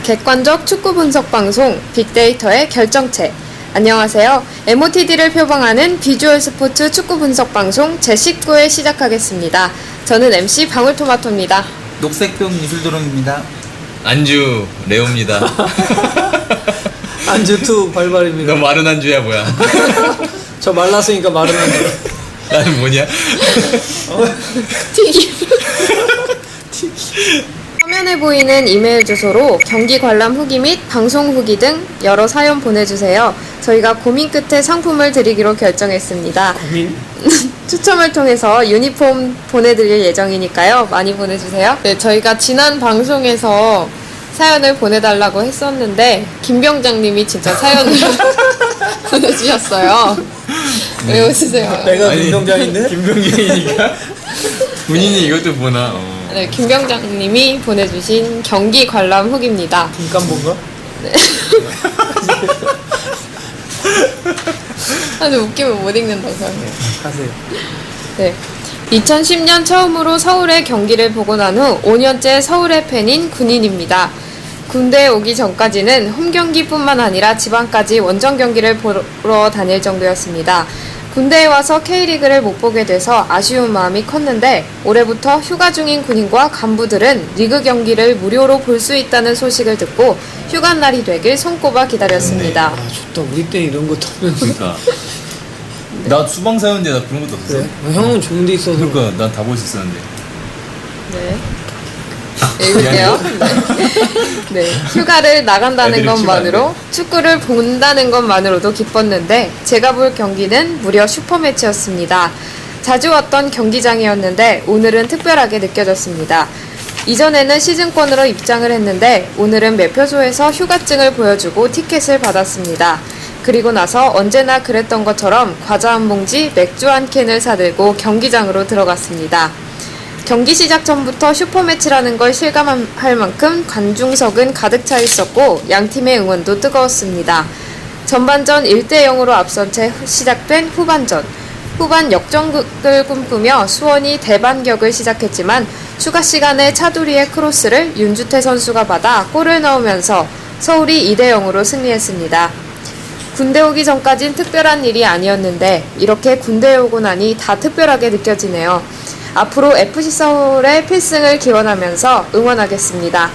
객관적 축구 분석 방송 빅데이터의 결정체. 안녕하세요. MOTD를 표방하는 비주얼 스포츠 축구 분석 방송 제19회 시작하겠습니다. 저는 MC 방울토마토입니다. 녹색병 이슬도롱입니다. 안주 레오입니다. 안주2 발발입니다. 너 마른 안주야 뭐야? 저 말랐으니까 마른 안주. 나는 뭐냐? 튀김. 화면에 보이는 이메일 주소로 경기 관람 후기 및 방송 후기 등 여러 사연 보내주세요. 저희가 고민 끝에 상품을 드리기로 결정했습니다. 고민? 추첨을 통해서 유니폼 보내드릴 예정이니까요. 많이 보내주세요. 네, 저희가 지난 방송에서 사연을 보내달라고 했었는데 김병장님이 진짜 사연을 보내주셨어요. 왜 웃으세요? 내가 김병장인데? 김병장이니까 본인이 이것도 보나? 네, 김병장님이 보내주신 경기 관람 후기입니다. 김깐본가? 네. 아주 웃기면 못 읽는다고 생각해요. 하세요. 네. 2010년 처음으로 서울의 경기를 보고 난 후 5년째 서울의 팬인 군인입니다. 군대에 오기 전까지는 홈 경기뿐만 아니라 지방까지 원정 경기를 보러 다닐 정도였습니다. 군대에 와서 K리그를 못 보게 돼서 아쉬운 마음이 컸는데 올해부터 휴가 중인 군인과 간부들은 리그 경기를 무료로 볼 수 있다는 소식을 듣고 휴가날이 되길 손꼽아 기다렸습니다. 아 좋다. 우리 때 이런 거 터면. 그러니까 나 수방 사였는데 나 그런 것도 없어. 그래? 형은 좋은 데 있어서. 그러니까 난 다 볼 수 있었는데. 네. 읽을게요. 네. 휴가를 나간다는 애들이 것만으로 축구를 본다는 것만으로도 기뻤는데 제가 볼 경기는 무려 슈퍼매치였습니다. 자주 왔던 경기장이었는데 오늘은 특별하게 느껴졌습니다. 이전에는 시즌권으로 입장을 했는데 오늘은 매표소에서 휴가증을 보여주고 티켓을 받았습니다. 그리고 나서 언제나 그랬던 것처럼 과자 한 봉지, 맥주 한 캔을 사들고 경기장으로 들어갔습니다. 경기 시작 전부터 슈퍼매치라는 걸 실감할 만큼 관중석은 가득 차 있었고 양팀의 응원도 뜨거웠습니다. 전반전 1대0으로 앞선 채 시작된 후반전. 후반 역전극을 꿈꾸며 수원이 대반격을 시작했지만 추가 시간에 차두리의 크로스를 윤주태 선수가 받아 골을 넣으면서 서울이 2대0으로 승리했습니다. 군대 오기 전까진 특별한 일이 아니었는데 이렇게 군대에 오고 나니 다 특별하게 느껴지네요. 앞으로 FC 서울의 필승을 기원하면서 응원하겠습니다.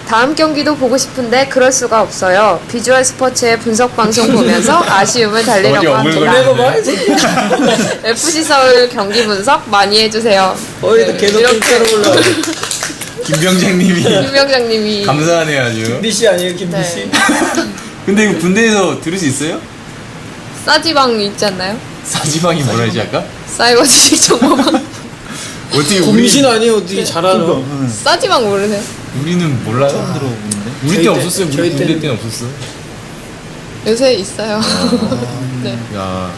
다음 경기도 보고 싶은데 그럴 수가 없어요. 비주얼 스포츠의 분석 방송 보면서 아쉬움을 달래려고 합니다. FC 서울 경기 분석 많이 해주세요. 어이도 계속 핑크로 올라. 김병장님이 김병장님이 감사하네요 아주. 김비씨 아니에요 김비씨? 네. 근데 이거 군대에서 들을 수 있어요? 싸지방 있지 않나요? 사지방이 뭐라 했지 아까? 사이버 지식 정보방. 어떻게 김비씨는 아니에요. 어떻게 잘 알아? 싸지방 모르세요? 우리는 몰라요. 처음 들어보는데. 우리 저희 때 때- 없었어요. 우리 저희 군대 때는- 때는 없었어. 요새 있어요. 네. 야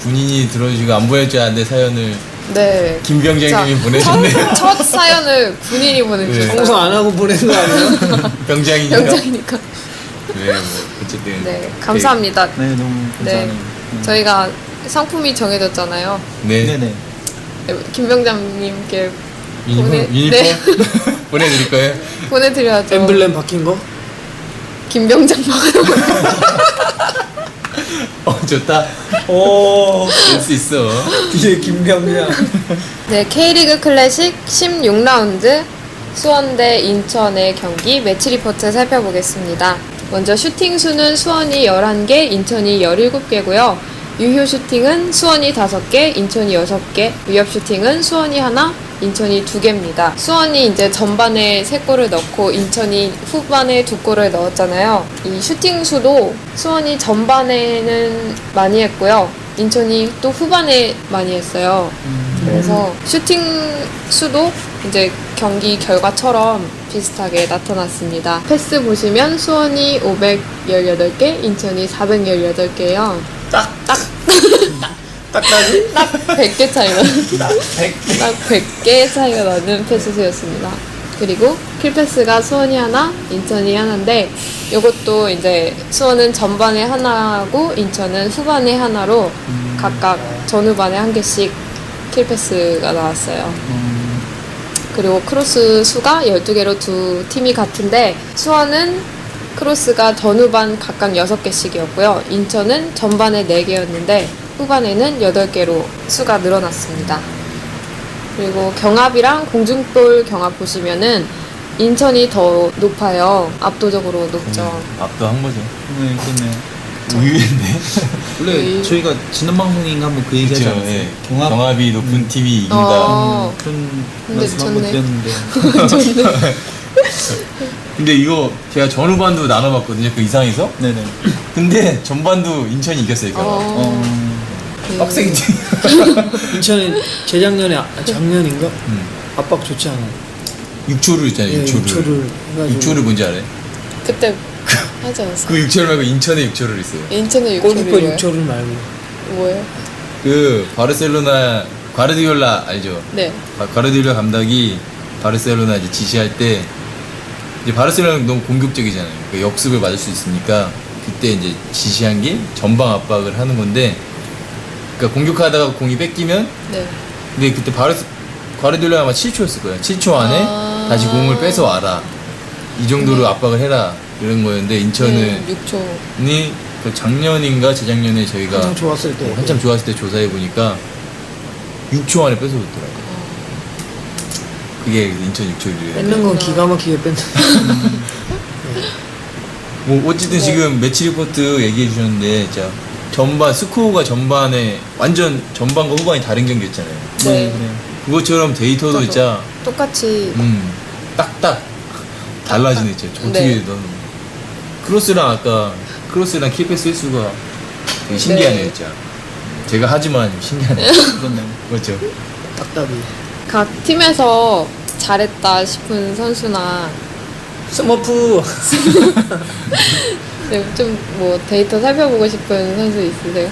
군인이 들어주시고 안 보낼 줄 알았는데 사연을 네. 김병장님이 자, 보내셨네요. 첫 사연을 군인이 보내주셨어요. 청소 안 하고 보내는 거 아니에요? 병장이니까. 병장이니까. 네, 뭐 어쨌든. 네, 감사합니다. 네, 너무 네, 감사하네요. 저희가 상품이 정해졌잖아요. 네. 네네. 김병장님께 유니폼 네. 보내드릴 거예요. 보내드려야죠. 엠블렘 바뀐 거? 김병장 좋다. 오. 될 수 있어. 뒤에 김병장. 네, K리그 클래식 16라운드 수원 대 인천의 경기 매치 리포트 살펴보겠습니다. 먼저 슈팅 수는 수원이 11개, 인천이 17개고요. 유효 슈팅은 수원이 5개, 인천이 6개, 위협 슈팅은 수원이 하나, 인천이 2개입니다. 수원이 이제 전반에 3골을 넣고 인천이 후반에 2골을 넣었잖아요. 이 슈팅 수도 수원이 전반에는 많이 했고요. 인천이 또 후반에 많이 했어요. 그래서 슈팅 수도 이제 경기 결과처럼 비슷하게 나타났습니다. 패스 보시면 수원이 518개, 인천이 418개예요. 딱. 딱딱이? 딱 100개 차이가 딱 100개 차이가 나는 패스 수였습니다. 그리고 킬패스가 수원이 하나, 인천이 하나인데 이것도 이제 수원은 전반에 하나고 인천은 후반에 하나로 각각 전후반에 한 개씩 킬패스가 나왔어요. 그리고 크로스 수가 12개로 두 팀이 같은데 수원은 크로스가 전후반 각각 6개씩이었고요. 인천은 전반에 4개였는데 후반에는 8개로 수가 늘어났습니다. 그리고 경합이랑 공중볼 경합 보시면은 인천이 더 높아요. 압도적으로 높죠. 압도한 거죠. 네, 그렇네요. 의외인데. 원래 저희가 지난 방송인가 한번 그 얘기하지 그쵸, 않았어요? 예. 경합 경합이 높은 팀이 이긴다. 그런 근데 말씀 한번 좋네. 드렸는데. 근데 이거 제가 전후반도 나눠봤거든요. 그 이상에서. 네네. 근데 전반도 인천이 이겼어요. 경합. 네. 빡세게 팀. 인천이 재작년에 작년인가 압박 좋지 않아. 6초를 있잖아요. 예, 6초를. 6초를 해가지고 6초를 뭔지 알아요? 그때 하지 않았어요? 그 6초를 말고 인천에 6초를 있어요. 인천의 6초를 골키퍼 6초를 말고. 뭐예요? 그 바르셀로나 과르디올라 알죠? 네. 과르디올라 감독이 바르셀로나 이제 지시할 때 이제 바르셀로나는 너무 공격적이잖아요. 그러니까 역습을 맞을 수 있으니까 그때 이제 지시한 게 전방 압박을 하는 건데, 그러니까 공격하다가 공이 뺏기면, 네. 근데 그때 과르디올라가 아마 7초였을 거예요. 7초 안에 다시 공을 뺏어 와라. 이 정도로 압박을 해라. 이런 거였는데 인천은 네, 6초. 그 작년인가 재작년에 저희가 한참 좋았을 때. 한참 좋았을 때 조사해 보니까 6초 안에 뺏어줬더라고요. 그게 인천 6초율이에요. 뺏는 건 기가 막히게 뺀다. 뭐 어쨌든 지금 매치 리포트 얘기해 주셨는데, 자 전반 스코어가 전반에 완전 전반과 후반이 다른 경기였잖아요. 네. 그것처럼 데이터도 저도. 진짜 똑같이 딱딱 달라지네 진짜. 어떻게 네. 넌 크로스랑 아까 크로스랑 킬패스 횟수가 되게 신기하네요 네. 진짜. 제가 하지만 신기하네요. 그렇네요. 그렇죠. 딱딱이. 각 팀에서 잘했다 싶은 선수나 스머프. 네, 좀 뭐 데이터 살펴보고 싶은 선수 있으세요?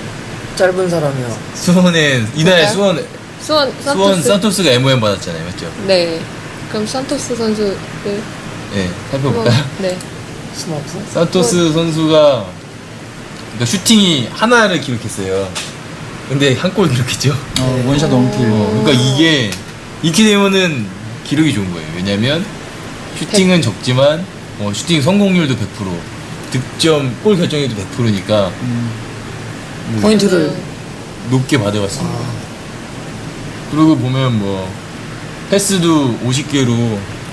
짧은 사람이요. 수원에 이날 볼까요? 수원 산토스? 산토스가 MOM 받았잖아요, 맞죠? 네. 그럼 산토스 선수를 네, 살펴볼까요? 네. 스머프? 산토스 선수가 그러니까 슈팅이 하나를 기록했어요. 근데 한 골 기록했죠. 원샷 원킬. 그러니까 이게 이렇게 되면은 기록이 좋은 거예요. 왜냐면 슈팅은 적지만 슈팅 성공률도 100%, 득점 골 결정률도 100%니까 포인트를. 높게 받아봤습니다. 그리고 보면 뭐 패스도 50개로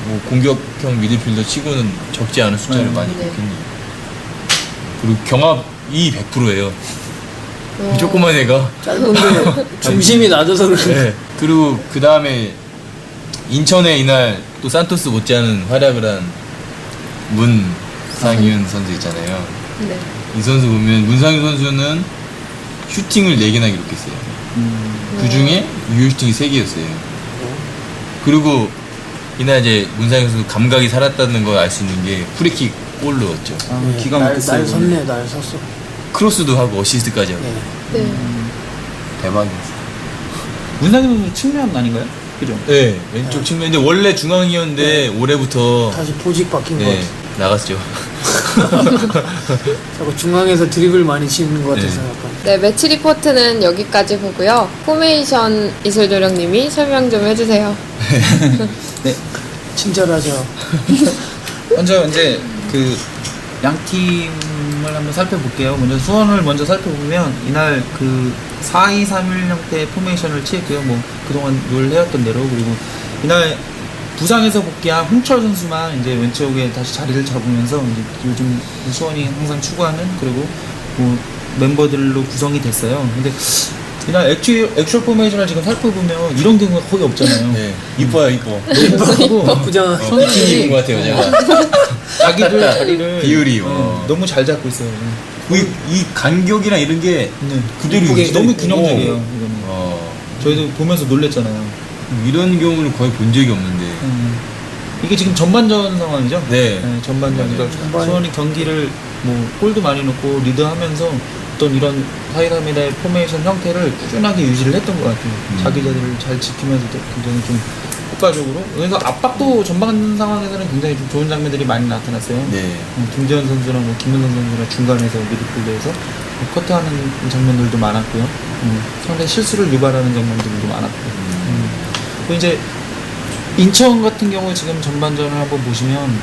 뭐 공격형 미드필더 치고는 적지 않은 숫자를 많이 네. 기록했네요. 그리고 경합이 100%예요. 어, 조그만 애가. 짧은데 중심이 낮아서 그래. 네. 그리고 그 다음에 인천에 이날 또 산토스 못지않은 활약을 한 문상윤 선수 있잖아요. 네. 이 선수 보면 문상윤 선수는 슈팅을 4개나 기록했어요. 그 중에 유효 슈팅이 3개였어요. 그리고 이날 이제 문상윤 선수 감각이 살았다는 걸 알 수 있는 게 프리킥 골 넣었죠. 기가 날 막혔어요. 섰네, 날 섰어. 크로스도 하고 어시스트까지 하고. 네. 네. 대박이었어요. 문상현 선수 측면 아닌가요? 그죠? 네, 왼쪽 측면인데 원래 중앙이었는데 올해부터 다시 포직 바뀐 것 네, 같아. 나갔죠. 자꾸 중앙에서 드립을 많이 치는 것 같아서 네. 약간. 네, 매치 리포트는 여기까지 보고요. 포메이션 이슬조령님이 설명 좀 해주세요. 네. 친절하죠. 먼저 이제 그 양 팀을 한번 살펴볼게요. 먼저 수원을 먼저 살펴보면 이날 그 4-2-3-1 형태의 포메이션을 취했고요. 뭐 그동안 늘 해왔던 대로. 그리고 이날 부상에서 복귀한 홍철 선수만 이제 왼쪽에 다시 자리를 잡으면서 이제 요즘 수원이 항상 추구하는, 그리고 뭐 멤버들로 구성이 됐어요. 근데 이날 액츄얼 포메이션을 지금 살펴보면 이런 경우가 거의 없잖아요. 네, 이뻐요, 이뻐. 이뻐하고 바꾸장. 비키니 입은 것 같아요, 제가. 자기들 자리를 비율이, 너무 잘 잡고 있어요. 이 간격이랑 이런 게 네. 그대로 이쁘게 유지돼 너무 있고. 균형적이에요. 이거는. 저희도 보면서 놀랬잖아요. 이런 경우는 거의 본 적이 없는데. 이게 지금 전반전 상황이죠? 네. 전반전. 맞아요. 그러니까 수원이 경기를 뭐 골도 많이 넣고 리드하면서 어떤 이런 4-2-3-1의 포메이션 형태를 꾸준하게 유지를 했던 것 같아요. 자기자들을 잘 지키면서도 굉장히 좀 효과적으로. 그래서 압박도 전반 상황에서는 굉장히 좀 좋은 장면들이 많이 나타났어요. 네. 김재현 선수랑 뭐 김문선 선수랑 중간에서 미드필더에서 커트하는 장면들도 많았고요. 상당히 실수를 유발하는 장면들도 많았고요. 그리고 이제 인천 같은 경우에 지금 전반전을 한번 보시면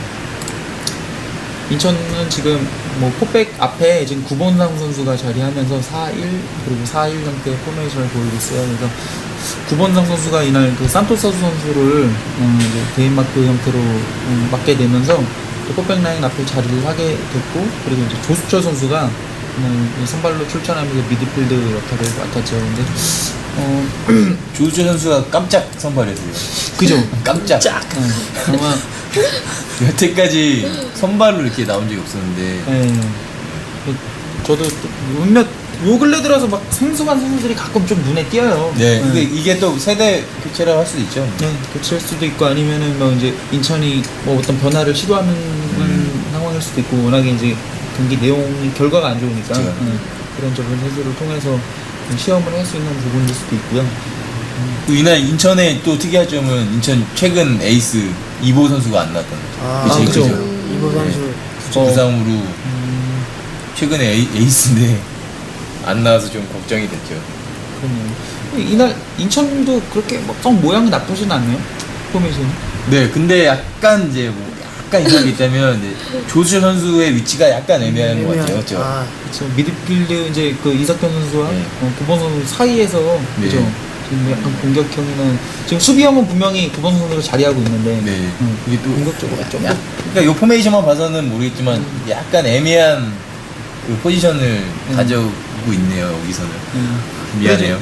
인천은 지금 뭐 포백 앞에 지금 구본상 선수가 자리하면서 4-1 그리고 4-1 형태의 포메이션을 보이고 있어요. 그래서 구본상 선수가 이날 그 산토스 선수를 이제 개인마크 형태로 맡게 되면서 또 포백 라인 앞에 자리를 하게 됐고, 그리고 이제 조수철 선수가 선발로 출전하면서 미드필드 역할을 맡았죠. 근데 조수철 선수가 깜짝 선발했어요. 그죠? 깜짝. 아마 여태까지 선발로 이렇게 나온 적이 없었는데. 네. 저도 요 근래 들어서 막 생소한 선수들이 가끔 좀 눈에 띄어요. 네. 근데 이게 또 세대 교체라고 할 수도 있죠. 네, 교체할 수도 있고 아니면은 뭐 이제 인천이 뭐 어떤 변화를 시도하는 상황일 수도 있고, 워낙에 이제 경기 내용이 결과가 안 좋으니까 그쵸. 그런 저런 선수를 통해서 좀 시험을 할 수 있는 부분일 수도 있고요. 또 이날 인천의 또 특이한 점은 인천 최근 에이스 이보 선수가 안 나왔다는 거죠. 아, 그게 제일 그죠. 크죠. 이보 선수 부상으로 최근에 에이스인데 안 나와서 좀 걱정이 됐죠. 그러네요. 이날 인천도 그렇게 썩 모양이 나쁘진 않네요. 포메이션이. 네, 근데 약간 이제 뭐 약간 이상이 있다면 이제 조수철 선수의 위치가 약간 애매한 것 같아요. 그렇죠? 아, 그렇죠. 미드필드 이제 그 이석현 선수와 네. 구본 선수 사이에서 네. 그죠. 지금 약간 공격형이나 지금 수비형은 분명히 구본 선수로 자리하고 있는데 네. 이게 또 공격적으로 좀 그러니까 요 포메이션만 봐서는 모르겠지만 약간 애매한 그 포지션을 가지고 있네요. 여기서는 미안해요.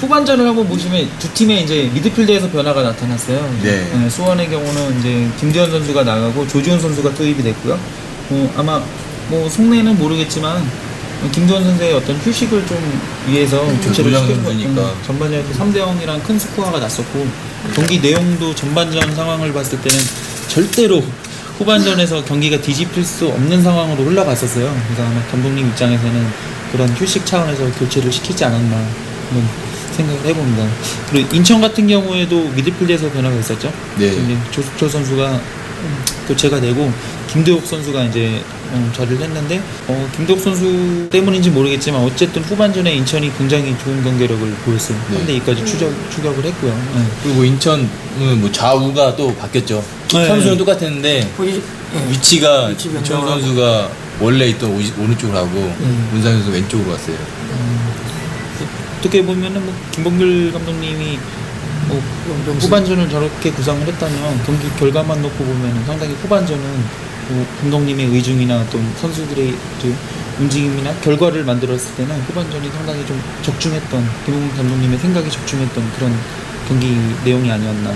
후반전을 한번 보시면 두 팀의 이제 미드필드에서 변화가 나타났어요. 네. 수원의 경우는 이제 김대현 선수가 나가고 조지훈 선수가 투입이 됐고요. 아마 뭐 속내는 모르겠지만 김도현 선수의 어떤 휴식을 좀 위해서 교체를 노장 시킨 선수니까. 전반전에 3대0이랑 큰 스코어가 났었고, 경기 내용도 전반전 상황을 봤을 때는 절대로 후반전에서 경기가 뒤집힐 수 없는 상황으로 흘러갔었어요. 그래서 아마 감독님 입장에서는 그런 휴식 차원에서 교체를 시키지 않았나 한번 생각을 해봅니다. 그리고 인천 같은 경우에도 미드필드에서 변화가 있었죠. 네. 이제 조숙철 선수가 교체가 되고 김도혁 선수가 이제 자리를 했는데 김도혁 선수 때문인지 모르겠지만 어쨌든 후반전에 인천이 굉장히 좋은 경기력을 보였어요. 네. 3대2까지 추격을 했고요. 그리고 뭐 인천은 뭐 좌우가 또 바뀌었죠. 네. 선수는 똑같았는데 포지 위치가 위치 인천 변경하고. 선수가 원래 있던 오른쪽으로 하고 문상 선수 왼쪽으로 갔어요. 어떻게 보면은 뭐 김범길 감독님이 뭐 후반전을 저렇게 구상을 했다면 경기 결과만 놓고 보면 상당히 후반전은 뭐 감독님의 의중이나 어떤 선수들의 그 움직임이나 결과를 만들었을 때는 후반전이 상당히 좀 적중했던, 김범길 감독님의 생각이 적중했던 그런 경기 내용이 아니었나,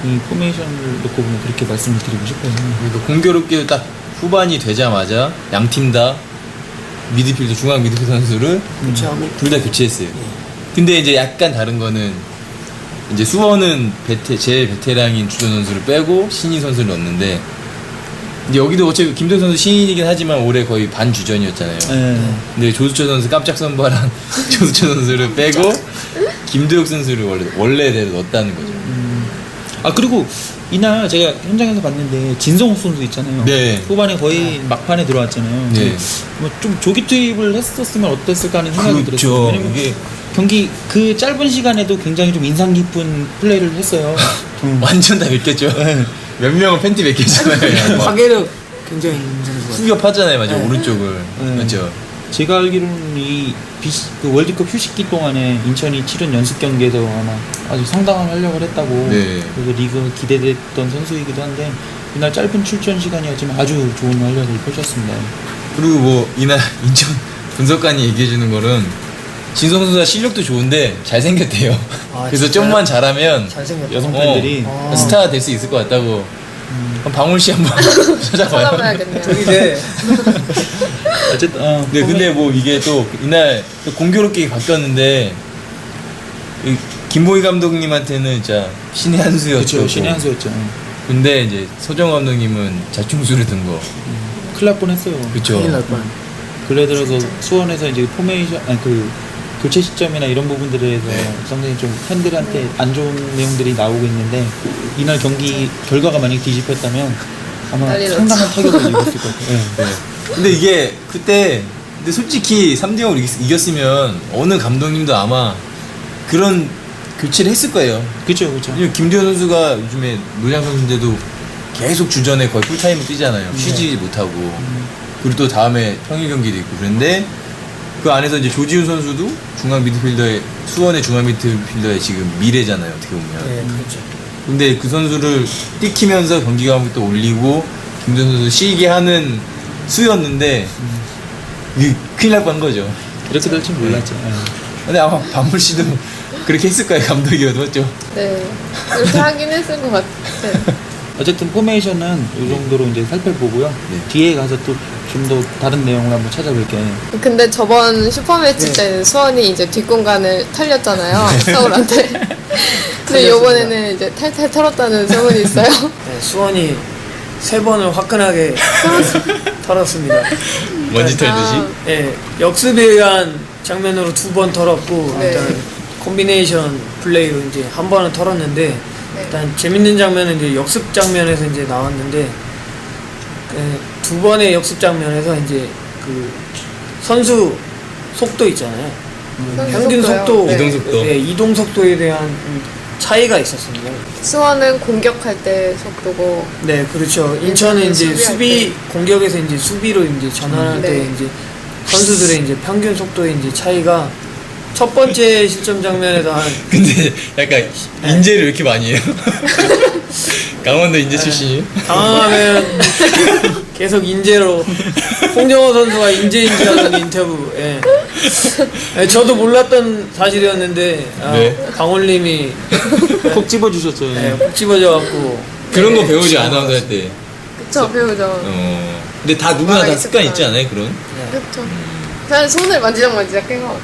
이 포메이션을 놓고 보면 그렇게 말씀을 드리고 싶어요. 그러니까 공교롭게도 딱 후반이 되자마자 양 팀 다 미드필드 중앙 미드필드 선수를 교체하고 둘 다 교체했어요. 근데 이제 약간 다른 거는 이제 수원은 제일 베테랑인 주전 선수를 빼고 신인 선수를 넣었는데, 이제 여기도 어차피 김도현 선수 신인이긴 하지만 올해 거의 반주전이었잖아요. 네. 근데 조수철 선수 깜짝 선발한 조수철 선수를 빼고 김도혁 선수를 원래대로 넣었다는 거죠. 아, 그리고 이날 제가 현장에서 봤는데 진성욱 선수 있잖아요. 네. 후반에 거의 막판에 들어왔잖아요. 네. 뭐 좀 조기 투입을 했었으면 어땠을까 하는 생각이 그렇죠. 들었어요. 왜냐면 이게 경기 그 짧은 시간에도 굉장히 좀 인상 깊은 플레이를 했어요. 완전 다 맡겼죠. 네. 몇 명은 팬티 맡겼잖아요. 막 파괴력 굉장히 있는 선수가 수비업하잖아요, 맞아. 네. 오른쪽을. 네. 맞죠. 제가 알기로는 그 월드컵 휴식기 동안에 인천이 치른 연습 경기에서 아마 아주 상당한 활약을 했다고. 네. 그래서 리그 기대됐던 선수이기도 한데 이날 짧은 출전 시간이었지만 아주 좋은 활약을 펼쳤습니다. 그리고 뭐 이날 인천 분석관이 얘기해주는 거는 진성 선수가 실력도 좋은데 잘생겼대요. 아, 그래서 진짜요? 좀만 잘하면 잘생겼다. 여성 팬들이 어. 스타 될 수 있을 것 같다고. 그럼 방울 씨 한번 찾아봐요. 찾아봐야겠네요. 이제 어쨌든 네, 근데 뭐 이게 또 이날 또 공교롭게 바뀌었는데 이 김보희 감독님한테는 진짜 신의 한 수였죠. 그렇죠. 신의 한 수였죠. 근데 이제 서정 감독님은 자충수를 든 거. 큰일 날 뻔했어요. 그렇죠. 큰일 날 뻔. 근래 들어서 수원에서 이제 포메이션 그 교체 시점이나 이런 부분들에 대해서 네. 상당히 좀 팬들한테 안 좋은 내용들이 나오고 있는데 이날 경기 결과가 만약 뒤집혔다면 아마 난리 났죠. 상당한 타격을 입었을 것 같아요. 네. 네. 근데 이게 그때 근데 솔직히 3대0으로 이겼으면 어느 감독님도 아마 그런 교체를 했을 거예요. 그렇죠, 그렇죠. 왜냐면 김대현 선수가 요즘에 노장 선수인데도 계속 주전에 거의 풀타임을 뛰잖아요. 쉬지 못하고. 그리고 또 다음에 평일 경기도 있고. 그런데 그 안에서 이제 조지훈 선수도 중앙 미드필더의, 수원의 중앙 미드필더의 지금 미래잖아요. 어떻게 보면. 네, 그렇죠. 근데 그 선수를 뛰키면서 경기감을 또 올리고 김도현 선수 쉬게 하는 수였는데 이게 큰일 날 뻔한 거죠. 이렇게 될 줄 몰랐죠. 근데 아마 박물 씨도 그렇게 했을 거예요. 감독이어도 맞죠? 네. 그렇게 하긴 했을 것 같아요. 어쨌든 포메이션은 이 정도로 이제 살펴보고요. 네. 뒤에 가서 또 좀 더 다른 내용을 한번 찾아뵐게요. 근데 저번 슈퍼매치 네. 때는 수원이 이제 뒷공간을 털렸잖아요. 서울한테. 근데 털렸습니다. 요번에는 이제 탈탈 털었다는 소문이 있어요. 네, 수원이 3번을 화끈하게 털었습니다. 먼지 털듯이. 네, 역습에 의한 장면으로 2번 털었고 네. 일단 콤비네이션 플레이로 이제 한 번은 털었는데 네. 일단 재밌는 장면은 이제 역습 장면에서 이제 나왔는데 두 번의 역습 장면에서 이제 그 선수 속도 있잖아요. 선수 평균 속도요? 속도, 네. 이동 속도. 네, 이동 속도에 대한 차이가 있었습니다. 수원은 공격할 때 속도고 네, 그렇죠. 인천은 이제 수비할 수비 공격에서 이제 수비로 이제 전환할 때 네. 이제 선수들의 이제 평균 속도의 이제 차이가 첫 번째 실점 장면에서 한 근데 약간 인재를 왜 이렇게 많이 해요? 강원도 인재 출신이에요? 당황하면 계속 인재로 홍정호 선수가 인재인지하는 인터뷰. 예. 예, 저도 몰랐던 사실이었는데 네. 강원님이 콕 집어주셨죠. 예, 꼭 집어져갖고 그런 거 배우지 아나운서 할 때. 그쵸 배우죠. 근데 다 누구나 다 말하기 습관 있지 습관. 않아요? 그런? 그쵸. 그냥 손을 만지작 해요.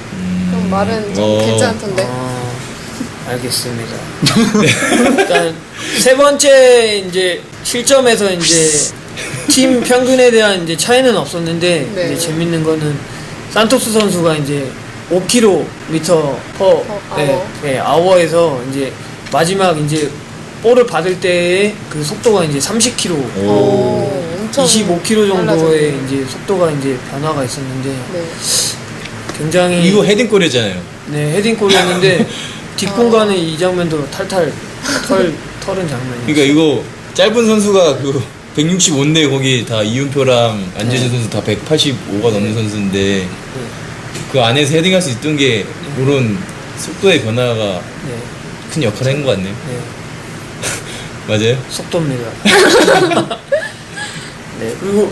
그럼 말은 좀 어. 괜찮던데. 알겠습니다. 일단 세 번째 이제 실점에서 이제 팀 평균에 대한 이제 차이는 없었는데 네. 이제 재밌는 거는 산토스 선수가 이제 5km 퍼 아워. 아워에서 이제 마지막 이제 볼을 받을 때의 그 속도가 이제 30km, 오, 엄청 25km 정도의 빨라졌네요. 이제 속도가 이제 변화가 있었는데 네. 굉장히 이거 헤딩골이잖아요. 네, 헤딩골이었는데 뒷공간에 이 장면도 탈탈 털은 장면이에요. 그러니까 이거 짧은 선수가 그 165인데 거기 다 이윤표랑 안재진 선수 다 185가 넘는 선수인데 그 안에서 헤딩할 수 있던 게 그런 속도의 변화가 네, 큰 역할을 한 것 같네요. 네, 맞아요? 속도입니다. 네, 그리고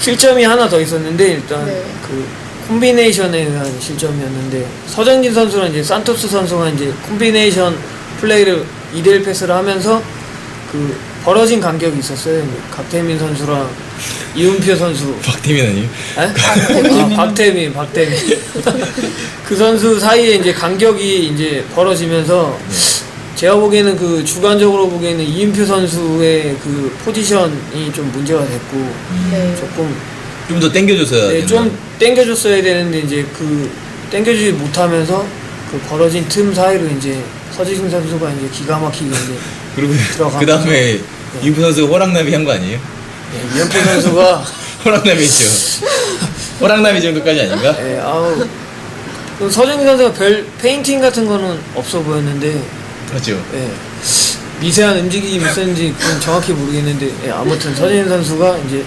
실점이 하나 더 있었는데 일단 네. 그 콤비네이션에 의한 실점이었는데 서정진 선수랑 이제 산토스 선수가 이제 콤비네이션 플레이를 2대1 패스를 하면서 그 벌어진 간격이 있었어요. 각태민 선수랑 이은표 선수. 박태민 아니에요? 아, 박태민. 그 선수 사이에 이제 간격이 이제 벌어지면서 제가 보기에는 그 주관적으로 보기에는 이은표 선수의 그 포지션이 좀 문제가 됐고 네. 조금 좀 더 땡겨줬어야 네, 되나? 좀 땡겨줬어야 되는데 이제 그 땡겨주지 못하면서 그 벌어진 틈 사이로 이제 서지승 선수가 이제 기가 막히게 이제 그리고 들어가면서. 그 다음에 이윤표 선수가 호랑나비 한 거 아니에요? 네, 이은표 선수가 호랑나비 했죠. 호랑나비 정도까지 아닌가? 예, 아우 그 서정민 선수가 별 페인팅 같은 거는 없어 보였는데 맞죠? 예, 미세한 움직임이 있었는지 그건 정확히 모르겠는데 예, 아무튼 서정민 선수가 이제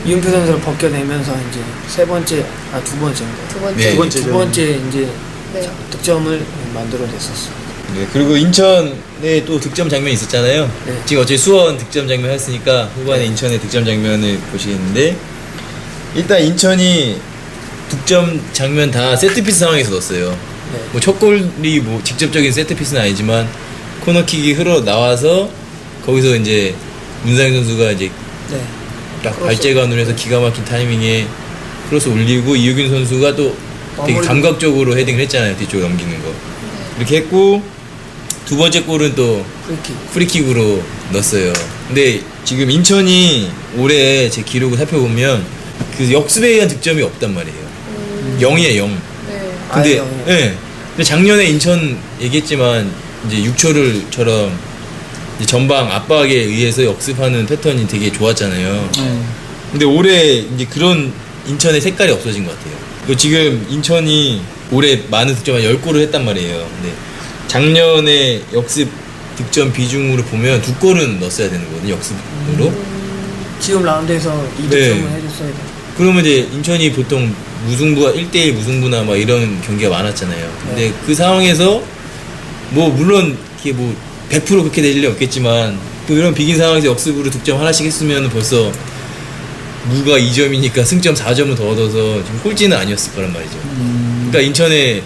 이은표 선수를 벗겨내면서 이제 두 번째인가 두 번째. 네. 두 번째 이제 네. 득점을 만들어냈었어요. 네, 그리고 인천에 또 득점 장면이 있었잖아요. 네. 지금 어차피 수원 득점 장면 했으니까 후반에 인천의 득점 장면을 보시겠는데 일단 인천이 득점 장면 다 세트피스 상황에서 넣었어요. 네. 뭐 첫 골이 뭐 직접적인 세트피스는 아니지만 코너킥이 흘러 나와서 거기서 이제 문상현 선수가 이제 네. 딱 크로스. 발재간으로 해서 기가 막힌 타이밍에 크로스 올리고 이유균 선수가 또 되게 마무리. 감각적으로 헤딩을 했잖아요. 뒤쪽에 넘기는 거. 이렇게 했고 두 번째 골은 또 프리킥. 프리킥으로 넣었어요. 근데 지금 인천이 올해 제 기록을 살펴보면 그 역습에 의한 득점이 없단 말이에요. 0이에요, 0. 네. 근데, 아예 0이에요. 예. 근데 작년에 인천 얘기했지만 이제 6초를처럼 전방 압박에 의해서 역습하는 패턴이 되게 좋았잖아요. 근데 올해 이제 그런 인천의 색깔이 없어진 것 같아요. 그리고 지금 인천이 올해 많은 득점을 10골을 했단 말이에요. 근데 작년에 역습 득점 비중으로 보면 2골은 넣었어야 되는 거거든요, 역습으로. 지금 라운드에서 2득점을 네. 해줬어야 돼. 그러면 이제 인천이 보통 무승부가 1대1 무승부나 막 이런 경기가 많았잖아요. 근데 그 상황에서 뭐 물론 이게 뭐 100% 그렇게 될 일이 없겠지만 또 이런 비긴 상황에서 역습으로 득점 하나씩 했으면 벌써 무가 2점이니까 승점 4점은 더 얻어서 좀 꼴찌는 아니었을 거란 말이죠. 그러니까 인천에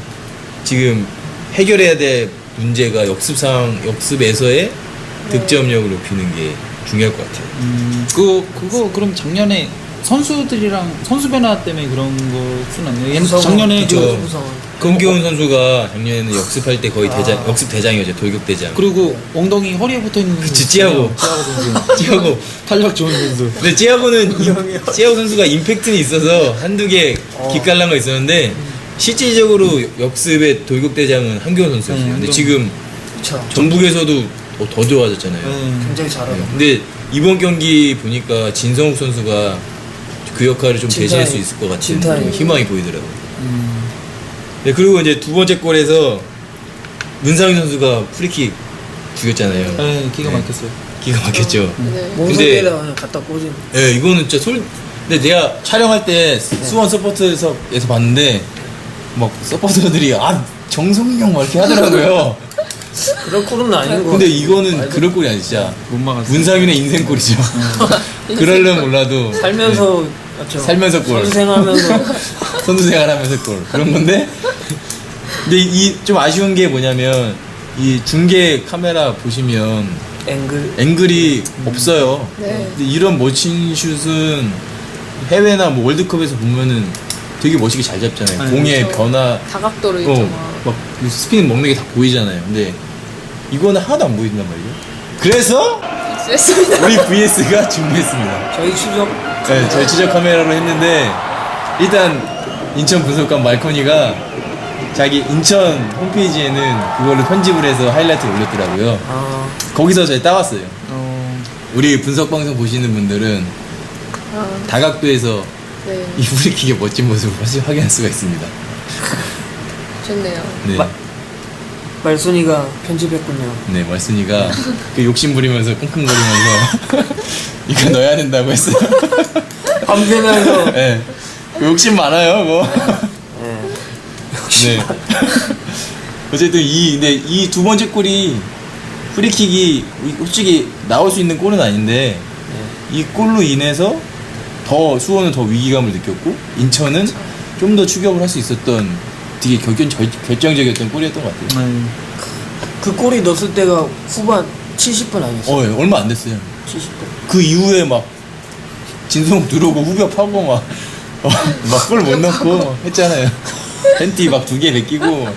지금 해결해야 될 문제가 역습에서의 득점력을 높이는 게 중요할 것 같아요. 그거 그럼 작년에 선수들이랑 선수 변화 때문에 그런 거는 아니에요? 구성원, 작년에 그쵸. 구성원. 권기훈 선수가 작년에는 역습할 때 거의 역습 대장이었죠. 돌격 대장. 그리고 엉덩이 허리에 붙어 있는 찌하고. 선수. 찌하고. 탄력 좋은 선수. 근데 찌하고 선수가 임팩트는 있어서 한두 개 기깔난 거 있었는데 실질적으로 역습의 돌격 대장은 한교원 선수였어요. 근데 한교원. 지금 그쵸. 전북에서도 더 좋아졌잖아요. 굉장히 잘하고. 근데 이번 경기 보니까 진성욱 선수가 그 역할을 좀 대신할 수 있을 것 같은 진타임. 그런 희망이 보이더라고요. 네, 그리고 이제 두 번째 골에서 문상희 선수가 프리킥 죽였잖아요. 네, 기가 막혔어요. 기가 막혔죠. 네. 몸속에다 그냥 갖다 꽂은. 네, 이거는 진짜 근데 내가 촬영할 때 수원 서포터에서 봤는데 막 서포터들이 정성용 막 이렇게 하더라고요. 그런 꼴은 아닌 거. 근데 이거는 그럴 꼴이 아니야, 진짜. 못 막았어요. 문상윤의 인생골이죠. 그럴려면 몰라도 살면서 맞죠. 살면서 골. 선수 생활하면서 선수 생활하면서 골 그런 건데. 근데 이 좀 아쉬운 게 뭐냐면 이 중계 카메라 보시면 앵글이 없어요. 네. 근데 이런 멋진 슛은 해외나 뭐 월드컵에서 보면은 되게 멋있게 잘 잡잖아요. 네, 공의 그렇죠. 변화, 다각도로 있잖아. 막 스피닝 먹는 게 다 보이잖아요. 근데 이거는 하나도 안 보인단 말이에요. 그래서 됐습니다. 우리 VS가 준비했습니다. 저희 추적. 네, 저희 추적 카메라로 했는데 일단 인천 분석관 말코니가 자기 인천 홈페이지에는 그걸로 편집을 해서 하이라이트 올렸더라고요. 거기서 저희 따왔어요. 우리 분석 방송 보시는 분들은 다각도에서 네, 이 프리킥의 멋진 모습을 확인할 수가 있습니다. 좋네요. 네, 말순이가 편집했군요. 네 말순이가 그 욕심 부리면서 끙끙거리면서 이거 넣어야 된다고 했어요. 밤새면서. 네, 그 욕심 많아요, 그거. 네. 어쨌든 이 두 번째 골이 프리킥이 솔직히 나올 수 있는 골은 아닌데 이 골로 인해서 더 수원은 더 위기감을 느꼈고 인천은 좀 더 추격을 할 수 있었던 되게 결정적이었던 골이었던 것 같아요. 그 골이 넣었을 때가 후반 70분 아니었어요? 얼마 안 됐어요. 70분. 그 이후에 막 진성 들어오고 후벼 파고 막 골 못 넣고 막 했잖아요. 팬티 막 2개 벗기고.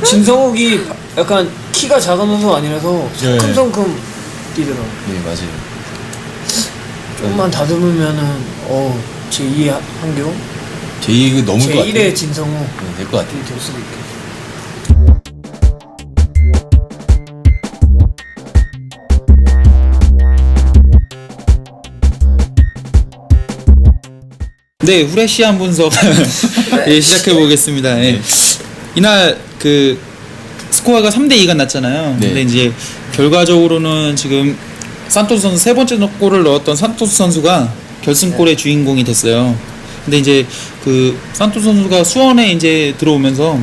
진성욱이 약간 키가 작은 선수가 아니라서 네. 성큼성큼 뛰더라고. 네 맞아요. 조금만 다듬으면은 제2의 한교, 제2가 넘을 것 같아요. 제1의 진성욱 네, 될 것 같아요. 될 수도 있겠다. 네, 후레쉬한 분석 예, 시작해 보겠습니다. 예. 이날 그 스코어가 3대2가 났잖아요. 네. 근데 이제 결과적으로는 지금 산토스 선수 세 번째 골을 넣었던 산토스 선수가 결승골의 주인공이 됐어요. 근데 이제 그 산토스 선수가 수원에 이제 들어오면서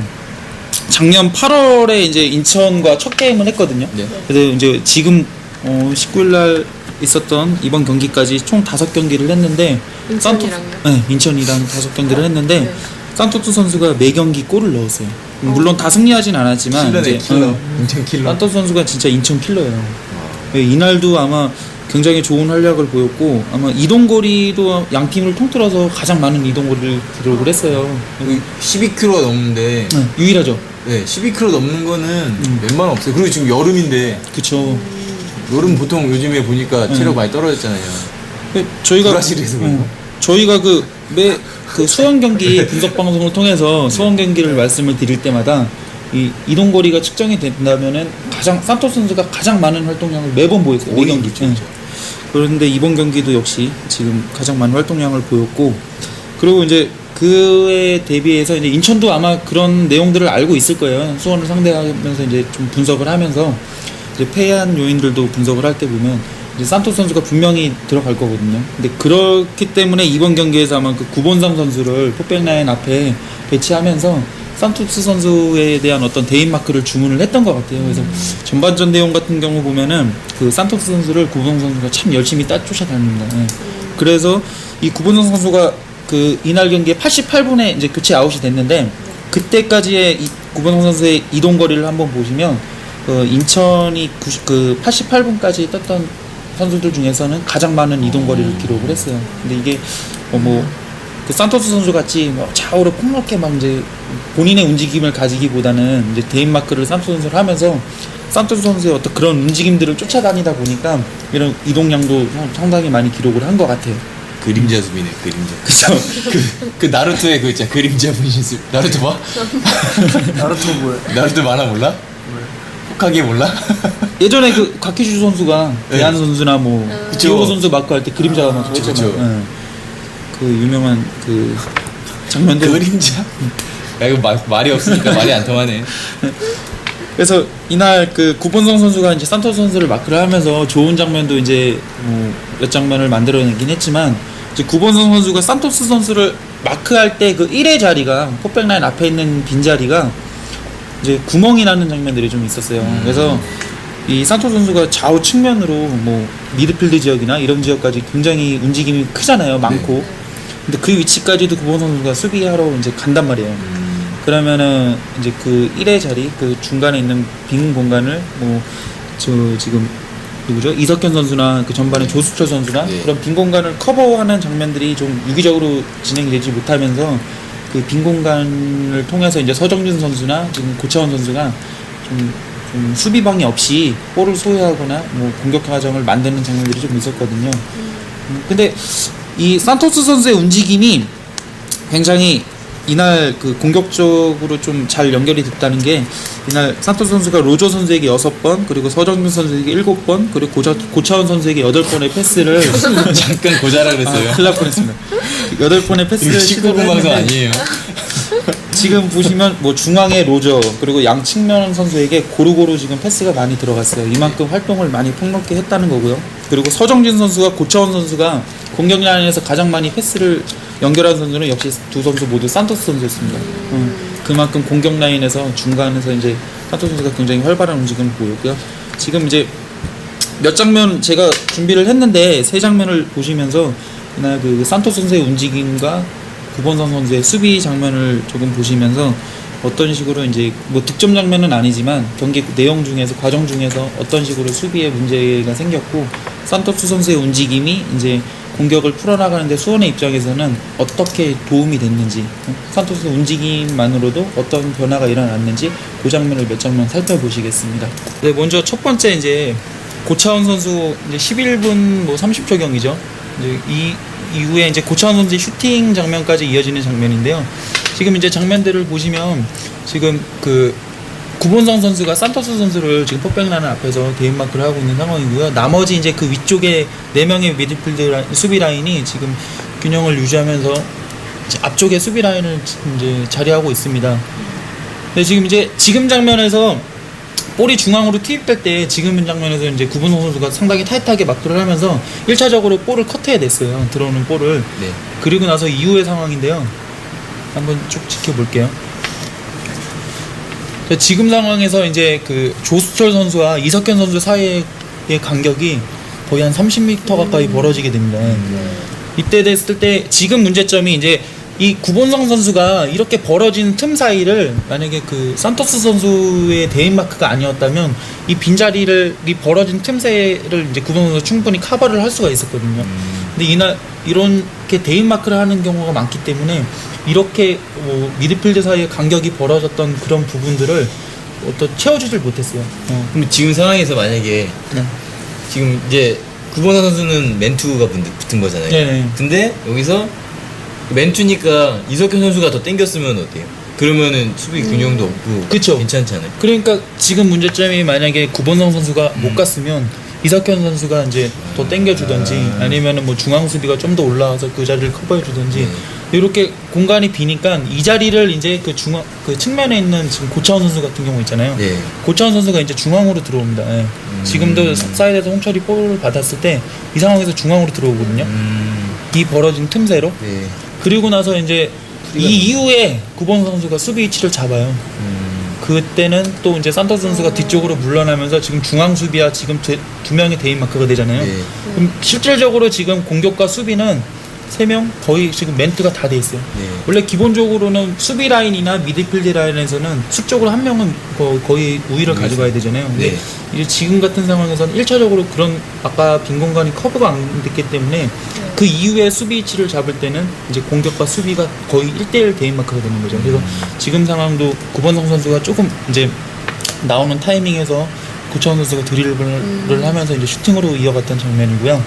작년 8월에 이제 인천과 첫 게임을 했거든요. 네. 그래서 이제 지금 19일 날 있었던 이번 경기까지 총 5경기를 했는데 인천이랑요? 네, 인천이랑 5경기를 했는데 네. 산토스 선수가 매 경기 골을 넣었어요. 물론 다 승리하진 않았지만 킬러네, 이제, 킬러. 인천 킬러. 산토스 선수가 진짜 인천 킬러예요. 네, 이날도 아마 굉장히 좋은 활약을 보였고 아마 이동거리도 양 팀을 통틀어서 가장 많은 이동거리를 기록을 했어요. 12km 넘는데 네, 유일하죠. 네, 12km 넘는 거는 웬만하면 없어요. 그리고 지금 여름인데 그쵸. 여름 보통 요즘에 보니까 체력 많이 떨어졌잖아요. 네, 저희가 브라질에서 그런가? 저희가 그 수원 경기 분석 방송을 통해서 수원 경기를 말씀을 드릴 때마다 이 이동거리가 측정이 된다면은 산토스 선수가 가장 많은 활동량을 매번 보였어요. 매 경기. 그렇죠. 그런데 이번 경기도 역시 지금 가장 많은 활동량을 보였고 그리고 이제 그에 대비해서 이제 인천도 아마 그런 내용들을 알고 있을 거예요. 수원을 상대하면서 이제 좀 분석을 하면서 이제 패한 요인들도 분석을 할 때 보면 이제 산토스 선수가 분명히 들어갈 거거든요. 근데 그렇기 때문에 이번 경기에서 아마 그 구본성 선수를 포백라인 앞에 배치하면서 산토스 선수에 대한 어떤 대인 마크를 주문을 했던 것 같아요. 그래서 전반전 내용 같은 경우 보면은 그 산토스 선수를 구본성 선수가 참 열심히 따쫓아다닙니다. 예. 그래서 이 구본성 선수가 그 이날 경기에 88분에 이제 교체 아웃이 됐는데 그때까지의 이 구본성 선수의 이동 거리를 한번 보시면 인천이 88분까지 떴던 선수들 중에서는 가장 많은 이동 거리를 기록을 했어요. 근데 이게 그 산토스 선수 같이 뭐 좌우로 폭넓게 막 이제 본인의 움직임을 가지기보다는 이제 대인 마크를 산토스 선수를 하면서 산토스 선수의 어떤 그런 움직임들을 쫓아다니다 보니까 이런 이동량도 상당히 많이 기록을 한 것 같아요. 그림자 수비네, 그림자. 그쵸. 그 나루토의 그 있잖아, 그림자 분신술. 나루토 봐? 나루토 뭐야? 나루토 만화 몰라? 혹하게 몰라? 예전에 그 가키슈 선수가 네. 대한 선수나 뭐 그쵸. 지오고 선수 마크 할 때 그림자가 막 그쵸, 줬잖아요. 그쵸. 예. 그 유명한 그 장면들. 그림자? 야, 이거 말이 없으니까 말이 안 통하네. 그래서 이날 그 구본성 선수가 이제 산토스 선수를 마크를 하면서 좋은 장면도 이제 몇 장면을 만들어내긴 했지만 이제 구본성 선수가 산토스 선수를 마크할 때 그 1회 자리가 포백라인 앞에 있는 빈 자리가 이제 구멍이 나는 장면들이 좀 있었어요. 그래서 이 산토스 선수가 좌우 측면으로 뭐 미드필드 지역이나 이런 지역까지 굉장히 움직임이 크잖아요. 많고. 근데 그 위치까지도 구본성 선수가 수비하러 이제 간단 말이에요. 그러면은 이제 그 1회 자리 그 중간에 있는 빈 공간을 뭐 저 지금 누구죠? 이석현 선수나 그 전반에 조수철 선수나 네. 그런 빈 공간을 커버하는 장면들이 좀 유기적으로 진행이 되지 못하면서 그 빈 공간을 통해서 이제 서정준 선수나 지금 고차원 선수가 좀 수비방해 없이 볼을 소유하거나 뭐 공격 과정을 만드는 장면들이 좀 있었거든요. 근데 이 산토스 선수의 움직임이 굉장히 이날 그 공격적으로 좀 잘 연결이 됐다는 게 이날 산토스 선수가 로저 선수에게 6번 그리고 서정준 선수에게 7번 그리고 고차원 선수에게 8번의 패스를 잠깐 고자라 그랬어요. 큰일 날 뻔했습니다. 8번의 패스를 이거 19분 시도를 방송 했는데 아니에요. 지금 보시면 뭐 중앙의 로저 그리고 양 측면 선수에게 고루고루 지금 패스가 많이 들어갔어요. 이만큼 활동을 많이 폭넓게 했다는 거고요. 그리고 서정진 선수와 고차원 선수가 공격 라인에서 가장 많이 패스를 연결한 선수는 역시 두 선수 모두 산토스 선수였습니다. 그만큼 공격 라인에서 중간에서 이제 산토스 선수가 굉장히 활발한 움직임을 보였고요. 지금 이제 몇 장면 제가 준비를 했는데 세 장면을 보시면서 이날 그 산토스 선수의 움직임과 구본성 선수의 수비 장면을 조금 보시면서 어떤 식으로 이제 뭐 득점 장면은 아니지만 경기 내용 중에서 과정 중에서 어떤 식으로 수비에 문제가 생겼고 산토스 선수의 움직임이 이제 공격을 풀어나가는데 수원의 입장에서는 어떻게 도움이 됐는지 산토스 움직임만으로도 어떤 변화가 일어났는지 그 장면을 몇 장면 살펴보시겠습니다. 네, 먼저 첫 번째 이제 고차원 선수 이제 11분 뭐 30초 경기죠. 이제 이 이후에 이제 고차원 선수의 슈팅 장면까지 이어지는 장면인데요. 지금 이제 장면들을 보시면 지금 그 구본성 선수가 산토스 선수를 지금 포백라인 앞에서 대인 마크를 하고 있는 상황이고요. 나머지 이제 그 위쪽에 4명의 미드필드 수비 라인이 지금 균형을 유지하면서 이제 앞쪽에 수비 라인을 이제 자리하고 있습니다. 근데 지금 장면에서 볼이 중앙으로 투입될 때 지금 장면에서 이제 구본성 선수가 상당히 타이트하게 마크를 하면서 1차적으로 볼을 커트해냈어요. 들어오는 볼을. 네. 그리고 나서 이후의 상황인데요. 한번 쭉 지켜볼게요. 지금 상황에서 이제 그 조수철 선수와 이석현 선수 사이의 간격이 거의 한 30m 가까이 벌어지게 됩니다. 이때 됐을 때 지금 문제점이 이제 이 구본성 선수가 이렇게 벌어진 틈 사이를 만약에 그 산토스 선수의 대인 마크가 아니었다면 이 빈자리를 이 벌어진 틈새를 이제 구본성 선수가 충분히 커버를 할 수가 있었거든요. 근데 이날 이렇게 대인 마크를 하는 경우가 많기 때문에 이렇게 뭐 미드필드 사이에 간격이 벌어졌던 그런 부분들을 어떤 채워주질 못했어요. 그럼 지금 상황에서 만약에 네. 지금 이제 구본호 선수는 맨투가 붙은 거잖아요. 네네. 근데 여기서 맨투니까 이석현 선수가 더 땡겼으면 어때요? 그러면은 수비 균형도 없고 그쵸. 괜찮잖아요. 그러니까 지금 문제점이 만약에 구본성 선수가 못 갔으면 이석현 선수가 이제 더 땡겨주던지 아니면은 뭐 중앙 수비가 좀 더 올라와서 그 자리를 커버해주던지 이렇게 공간이 비니까 이 자리를 이제 그 측면에 있는 지금 고차원 선수 같은 경우 있잖아요. 네. 고차원 선수가 이제 중앙으로 들어옵니다. 예. 지금도 사이드에서 홍철이 볼을 받았을 때 이 상황에서 중앙으로 들어오거든요. 이 벌어진 틈새로. 네. 그리고 나서 이제 이 이후에 9번 선수가 수비 위치를 잡아요. 그때는 또 이제 산토스 선수가 뒤쪽으로 물러나면서 지금 중앙 수비와 지금 두 명의 대인 마크가 되잖아요. 네. 그럼 실질적으로 지금 공격과 수비는 3명 거의 지금 멘트가 다 돼 있어요. 네. 원래 기본적으로는 수비 라인이나 미드필드 라인에서는 수적으로 한 명은 거의 우위를 가져가야 되잖아요. 근데 네. 이제 지금 같은 상황에서는 1차적으로 그런 아까 빈 공간이 커브가 안 됐기 때문에 그 이후에 수비 위치를 잡을 때는 이제 공격과 수비가 거의 1대1 대인 마크가 되는 거죠. 그래서 지금 상황도 구본성 선수가 조금 이제 나오는 타이밍에서 고차원 선수가 드리블을 하면서 이제 슈팅으로 이어갔던 장면이고요.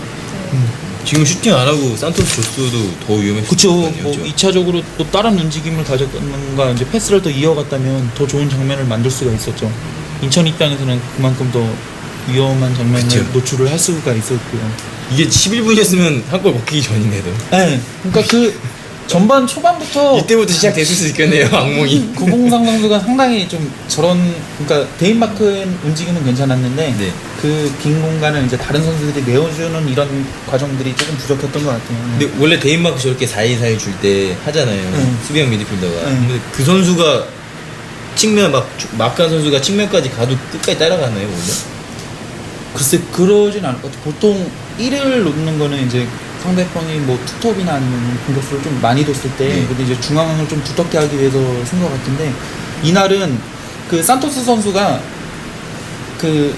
지금 슈팅 안 하고 산토스 줬어도 더 위험했을 그쵸. 것 같네요. 뭐 2차적으로 또 다른 움직임을 가져가는가 이제 패스를 또 이어갔다면 더 좋은 장면을 만들 수가 있었죠. 인천 입장에서는 그만큼 더 위험한 장면을 그쵸. 노출을 할 수가 있었고요. 이게 11분이었으면 한 골 먹히기 전인데도. 네. 그러니까 그 전반 초반부터 이때부터 시작됐을 수 있겠네요, 악몽이. 구봉상 선수가 상당히 좀 저런 그러니까 데인마크 움직임은 괜찮았는데 네. 그 빈 공간을 이제 다른 선수들이 메워주는 이런 과정들이 조금 부족했던 것 같아요. 근데 원래 데인마크 저렇게 4-2-4-2 줄 때 하잖아요. 수비형 미드필더가. 근데 그 선수가 측면 마크한 선수가 측면까지 가도 끝까지 따라가나요, 원래? 글쎄 그러진 않을 것 같아요. 보통 1을 놓는 거는 이제 상대방이 뭐 투톱이나 아니면 공격수를 좀 많이 뒀을 때 네. 근데 이제 중앙을 좀 두텁게 하기 위해서 쓴 것 같은데 이날은 그 산토스 선수가 그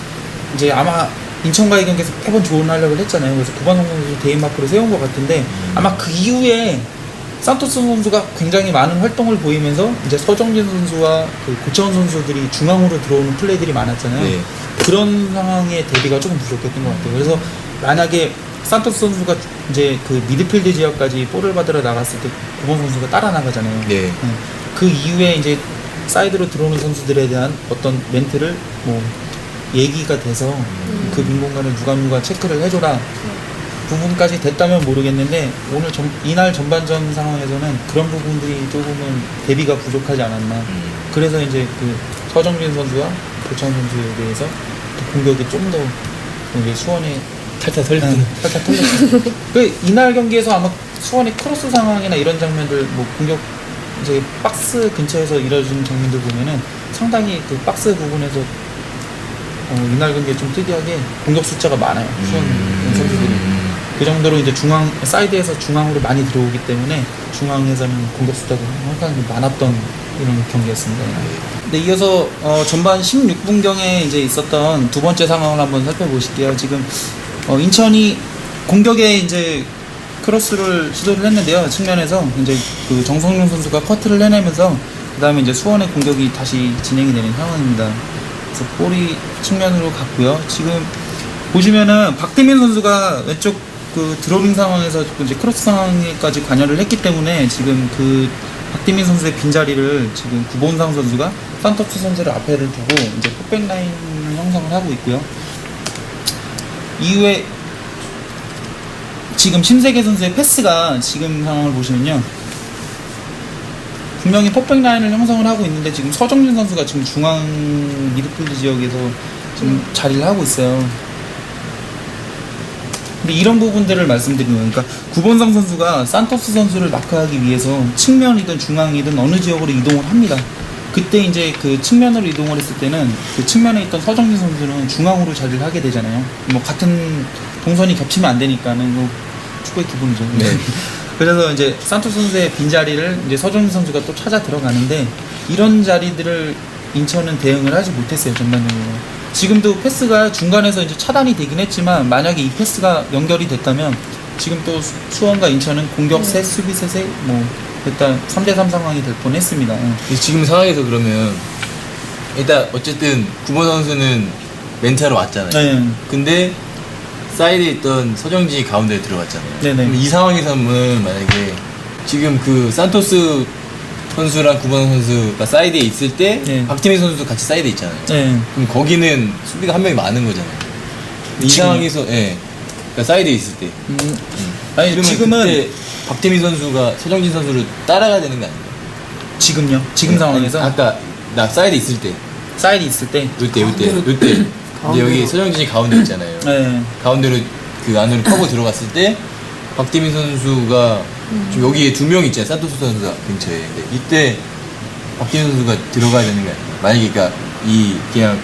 이제 아마 인천과의 경기에서 매번 좋은 활약을 했잖아요. 그래서 구반성 선수 대인마크로 세운 것 같은데 아마 그 이후에 산토스 선수가 굉장히 많은 활동을 보이면서 이제 서정진 선수와 그 고차원 선수들이 중앙으로 들어오는 플레이들이 많았잖아요. 네. 그런 상황의 대비가 조금 부족했던 것 같아요. 그래서 만약에 산토스 선수가 이제 그 미드필드 지역까지 볼을 받으러 나갔을 때 구본 선수가 따라 나가잖아요. 네. 그 이후에 이제 사이드로 들어오는 선수들에 대한 어떤 멘트를 뭐 얘기가 돼서 그 빈 공간을 누가 체크를 해줘라 부분까지 됐다면 모르겠는데 오늘 이날 전반전 상황에서는 그런 부분들이 조금은 대비가 부족하지 않았나. 그래서 이제 그 서정진 선수와 고창 선수에 대해서 공격이 좀 더 이제 수원에 탈탈 털렸던. 살짝 털렸어요. 그 이날 경기에서 아마 수원의 크로스 상황이나 이런 장면들 뭐 공격 이제 박스 근처에서 이뤄진 장면들 보면은 상당히 그 박스 부분에서 이날 경기에 좀 특이하게 공격 숫자가 많아요. 수원 선수들이. 그 정도로 이제 중앙 사이드에서 중앙으로 많이 들어오기 때문에 중앙에서는 공격 숫자가 항상 많았던 이런 경기였습니다. 네, 이어서 전반 16분경에 이제 있었던 두 번째 상황을 한번 살펴보실게요. 지금 인천이 공격에 이제 크로스를 시도를 했는데요. 측면에서 이제 그 정성용 선수가 커트를 해내면서 그다음에 이제 수원의 공격이 다시 진행이 되는 상황입니다. 그래서 볼이 측면으로 갔고요. 지금 보시면은 박태민 선수가 왼쪽 그 드로빙 상황에서 이제 크로스 상황에까지 관여를 했기 때문에 지금 그 박태민 선수의 빈자리를 지금 구본상 선수가 산토스 선수를 앞에를 두고 이제 풋백 라인을 형성을 하고 있고요. 이후에 지금 심세계 선수의 패스가 지금 상황을 보시면요. 분명히 풋백 라인을 형성을 하고 있는데 지금 서정진 선수가 지금 중앙 미드필드 지역에서 지금 자리를 하고 있어요. 근데 이런 부분들을 말씀드리는 거예요. 그러니까 구본상 선수가 산토스 선수를 마크하기 위해서 측면이든 중앙이든 어느 지역으로 이동을 합니다. 그때 이제 그 측면으로 이동을 했을 때는 그 측면에 있던 서정진 선수는 중앙으로 자리를 하게 되잖아요. 뭐 같은 동선이 겹치면 안 되니까는 뭐 축구의 기본이죠. 네. 그래서 이제 산토스 선수의 빈자리를 이제 서정진 선수가 또 찾아 들어가는데 이런 자리들을 인천은 대응을 하지 못했어요. 전반적으로. 지금도 패스가 중간에서 이제 차단이 되긴 했지만 만약에 이 패스가 연결이 됐다면 지금 또 수원과 인천은 공격 셋, 수비 셋에 뭐 일단 3대3 상황이 될 뻔했습니다. 지금 상황에서 그러면 일단 어쨌든 구본 선수는 멘트하러 왔잖아요. 네. 근데 사이드에 있던 서정진이 가운데에 들어갔잖아요. 네네. 그럼 이 상황에서는 만약에 지금 그 산토스 선수랑 구본 선수가 사이드에 있을 때 네. 박태민 선수도 같이 사이드에 있잖아요. 네. 그럼 거기는 수비가 한 명이 많은 거잖아요. 이 지금요? 상황에서 그러니까 사이드에 있을 때. 아니 그러면 지금은 그때 박태민 선수가 서정진 선수를 따라가야 되는 거 아니에요? 지금요. 지금 상황에서 아니, 아까 나 사이드 있을 때. 사이드 있을 때. 요때. 이제 여기 서정진이 가운데 있잖아요. 네. 가운데로 그 안으로 파고 들어갔을 때 박태민 선수가 좀 여기에 두 명 있잖아요. 산토스 선수가 근처에. 근데 이때 박태민 선수가 들어가야 되는 거 아니에요? 만약에 그러니까 이 그냥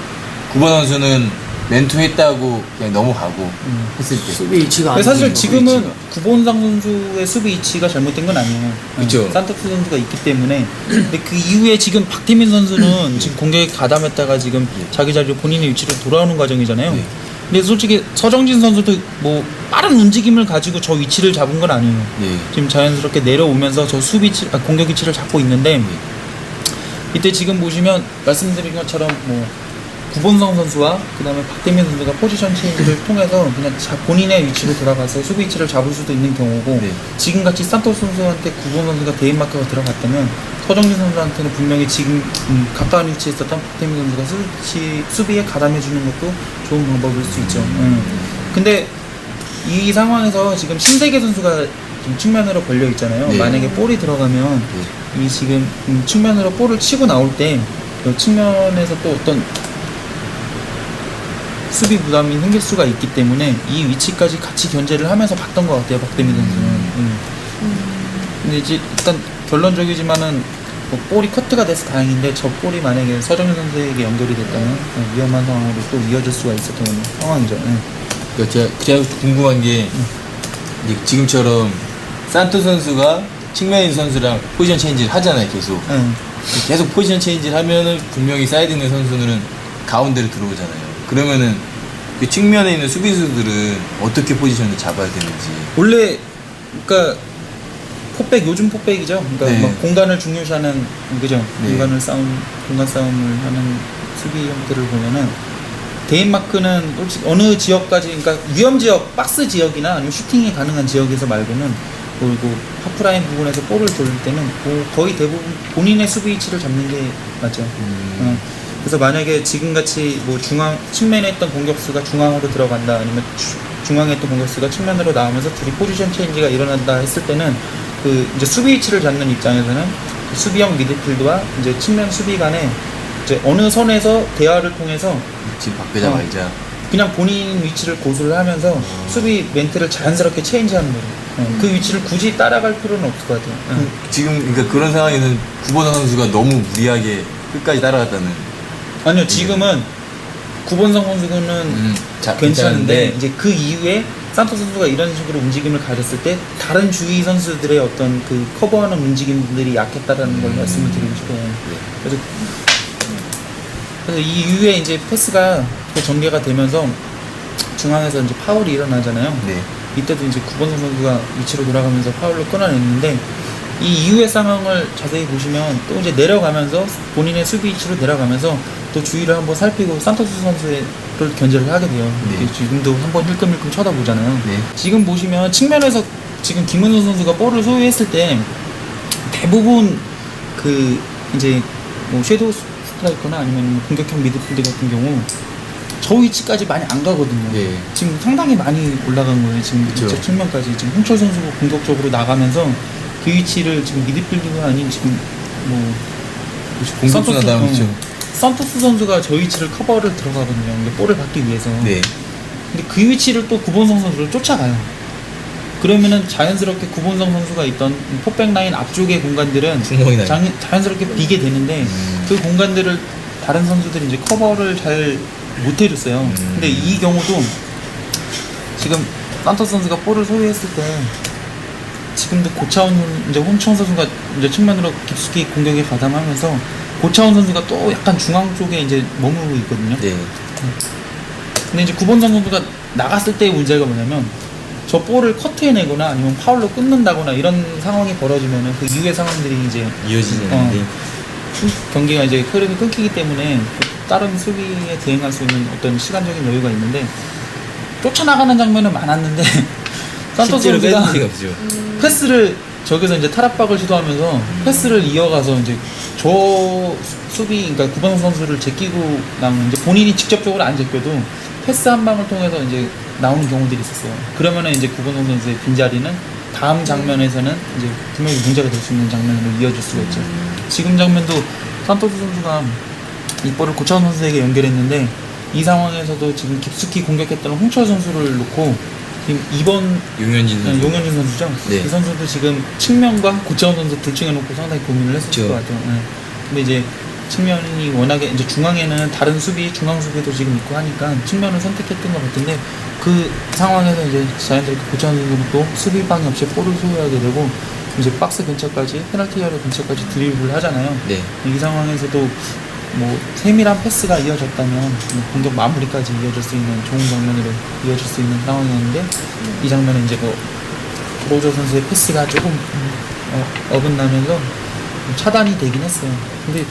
9번 선수는 멘토했다고 그냥 넘어가고 했을 때. 수비 위치가 안 근데 사실 좋죠. 지금은 위치가. 구본상 선수의 수비 위치가 잘못된 건 아니에요. 그쵸. 산토스 선수가 있기 때문에. 근데 그 이후에 지금 박태민 선수는 지금 공격에 가담했다가 지금 자기 자리로 본인의 위치로 돌아오는 과정이잖아요. 네. 근데 솔직히 서정진 선수도 뭐 빠른 움직임을 가지고 저 위치를 잡은 건 아니에요. 네. 지금 자연스럽게 내려오면서 저 공격 위치를 잡고 있는데 이때 지금 보시면 말씀드린 것처럼 뭐 구본성 선수와 그다음에 박태민 선수가 포지션 체인지를 통해서 그냥 본인의 위치로 돌아가서 수비 위치를 잡을 수도 있는 경우고 네. 지금같이 산토스 선수한테 구본 선수가 대인 마크가 들어갔다면 서정진 선수한테는 분명히 지금 가까운 위치에 있었던 박태민 선수가 수비에 가담해주는 것도 좋은 방법일 수 있죠. 근데 이 상황에서 지금 신세계 선수가 좀 측면으로 걸려 있잖아요. 네. 만약에 볼이 들어가면 이 지금 측면으로 볼을 치고 나올 때 측면에서 또 어떤 수비 부담이 생길 수가 있기 때문에 이 위치까지 같이 견제를 하면서 봤던 것 같아요, 박태민 선수는. 근데 이제 일단 결론적이지만은 뭐 볼이 커트가 돼서 다행인데 저 볼이 만약에 서정현 선수에게 연결이 됐다면 위험한 상황으로 또 이어질 수가 있었던 상황이죠. 그러니까 제가 궁금한 게 이제 지금처럼 산토 선수가 측면인 선수랑 포지션 체인지를 하잖아요, 계속. 계속 포지션 체인지를 하면은 분명히 사이드 있는 선수는 가운데로 들어오잖아요. 그러면은 그 측면에 있는 수비수들은 어떻게 포지션을 잡아야 되는지. 원래 그러니까 포백 요즘 포백이죠. 그러니까 네. 막 공간을 중요시하는 그죠. 네. 공간 싸움을 하는 수비 형태를 보면은 대인 마크는 솔직히 어느 지역까지 그러니까 위험 지역, 박스 지역이나 아니면 슈팅이 가능한 지역에서 말고는 그리고 하프라인 부분에서 볼을 돌릴 때는 거의 대부분 본인의 수비 위치를 잡는 게 맞죠. 그래서 만약에 지금같이 뭐 중앙 측면에 있던 공격수가 중앙으로 들어간다 아니면 중앙에 있던 공격수가 측면으로 나오면서 둘이 포지션 체인지가 일어난다 했을 때는 그 이제 수비 위치를 잡는 입장에서는 그 수비형 미드필드와 이제 측면 수비 간에 이제 어느 선에서 대화를 통해서 지금 바꾸자 말자. 그냥 본인 위치를 고수를 하면서 수비 멘트를 자연스럽게 체인지하는 거예요. 그 위치를 굳이 따라갈 필요는 없을 것 같아요. 지금 그러니까 그런 상황에는 구보나 선수가 너무 무리하게 끝까지 따라갔다는. 아니요, 지금은 구본성 선수는 괜찮은데 이제 그 이후에 산토 선수가 이런 식으로 움직임을 가졌을 때 다른 주위 선수들의 어떤 그 커버하는 움직임들이 약했다라는 걸 말씀을 드리고 싶어요. 그래서 이 이후에 이제 패스가 또 전개가 되면서 중앙에서 이제 파울이 일어나잖아요. 네. 이때도 이제 구본성 선수가 위치로 돌아가면서 파울로 끊어냈는데 이 이후의 상황을 자세히 보시면 또 이제 내려가면서 본인의 수비 위치로 내려가면서 또 주위를 한번 살피고 산토스 선수를 견제를 하게 돼요. 네. 지금도 한번 힐끔힐끔 쳐다보잖아요. 네. 지금 보시면 측면에서 지금 김은호 선수가 볼을 소유했을 때 대부분 그 이제 뭐 섀도우 스트라이커나 아니면 공격형 미드필드 같은 경우 저 위치까지 많이 안 가거든요. 네. 지금 상당히 많이 올라간 거예요. 지금 그쵸. 저 측면까지 지금 홍철 선수가 공격적으로 나가면서 그 위치를 지금 미드필드가 아닌 지금 뭐 공격수나 나오죠. 산토스 선수가 저 위치를 커버를 들어가거든요. 근데 볼을 받기 위해서. 네. 근데 그 위치를 또 구본성 선수를 쫓아가요. 그러면은 자연스럽게 구본성 선수가 있던 포백 라인 앞쪽의 공간들은 구멍이 나요. 자연스럽게 비게 되는데 그 공간들을 다른 선수들이 이제 커버를 잘 못 해줬어요. 근데 이 경우도 지금 산토스 선수가 볼을 소유했을 때 지금도 고차원 이제 홍천 선수가 이제 측면으로 깊숙이 공격에 가담하면서 고차원 선수가 또 약간 중앙 쪽에 이제 머무르고 있거든요. 네. 근데 이제 구본성 선수가 나갔을 때의 문제가 뭐냐면 저 볼을 커트해내거나 아니면 파울로 끊는다거나 이런 상황이 벌어지면은 그 이후의 상황들이 이제 이어지는데. 경기가 이제 흐름이 끊기기 때문에 다른 수비에 대응할 수 있는 어떤 시간적인 여유가 있는데 쫓아나가는 장면은 많았는데 산토스 실제로 뺀 선수가 적이 없죠. 패스를 저기서 이제 탈압박을 시도하면서 패스를 이어가서 이제 저 수비 그러니까 구본성 선수를 제끼고 나면 이제 본인이 직접적으로 안 제껴도 패스 한 방을 통해서 이제 나오는 경우들이 있었어요. 그러면은 이제 구본성 선수의 빈자리는 다음 장면에서는 이제 분명히 문제가 될 수 있는 장면으로 이어질 수가 있죠. 지금 장면도 산토스 선수가 이 볼을 고차원 선수에게 연결했는데 이 상황에서도 지금 깊숙이 공격했던 홍철 선수를 놓고 지금 2번 용현진 선수. 용현진 선수죠. 네. 이 선수도 지금 측면과 고차원 선수 둘 중에 놓고 상당히 고민을 했을 그렇죠. 것 같아요. 네. 근데 이제 측면이 워낙에 이제 중앙에는 다른 수비, 중앙 수비도 지금 있고 하니까 측면을 선택했던 것 같은데 그 상황에서 이제 자연스럽게 고차원 선수는 또 수비방이 없이 볼을 소유하게 되고 이제 박스 근처까지 페널티 에리어 근처까지 드리블을 하잖아요. 네. 이 상황에서도 뭐 세밀한 패스가 이어졌다면 뭐 공격 마무리까지 이어질 수 있는 좋은 장면으로 이어질 수 있는 상황이었는데 이 장면은 이제 뭐 로저 선수의 패스가 조금 어긋나면서 차단이 되긴 했어요. 근데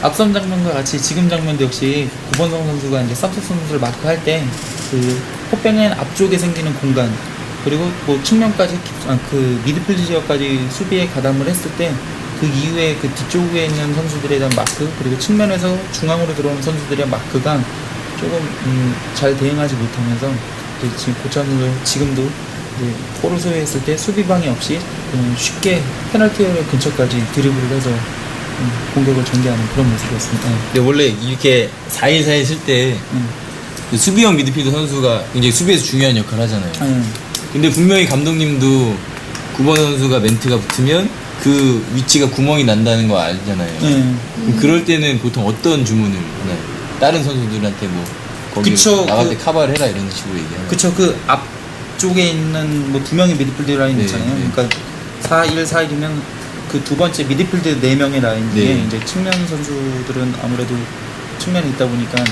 앞선 장면과 같이 지금 장면도 역시 구본성 선수가 이제 산토스 선수를 마크할 때 그 포백라인 앞쪽에 생기는 공간 그리고 뭐 측면까지 그 미드필드 지역까지 수비에 가담을 했을 때 그 이후에 그 뒤쪽에 있는 선수들에 대한 마크 그리고 측면에서 중앙으로 들어오는 선수들에 대한 마크가 조금 잘 대응하지 못하면서 이제 지금 고찬 선수 지금도 이제 볼을 소유했을 때 수비방이 없이 그냥 쉽게 페널티 에리어 근처까지 드리블을 해서 공격을 전개하는 그런 모습이었습니다. 근데 원래 이렇게 4-1-4-1 쓸 때 수비형 미드필더 선수가 굉장히 수비에서 중요한 역할을 하잖아요. 근데 분명히 감독님도 9번 선수가 멘트가 붙으면 그 위치가 구멍이 난다는 거 알잖아요. 그럼 그럴 때는 보통 어떤 주문을 하나요? 다른 선수들한테 뭐 거기 그쵸, 나갈 때 카바를 해라 이런 식으로 얘기하나요? 그쵸. 그 앞쪽에 있는 뭐 두 명의 미드필드 라인 네, 있잖아요. 네. 그러니까 4-1-4-1이면 그 두 번째 미드필드 4명의 라인인데 네. 이제 측면 선수들은 아무래도 측면에 있다 보니까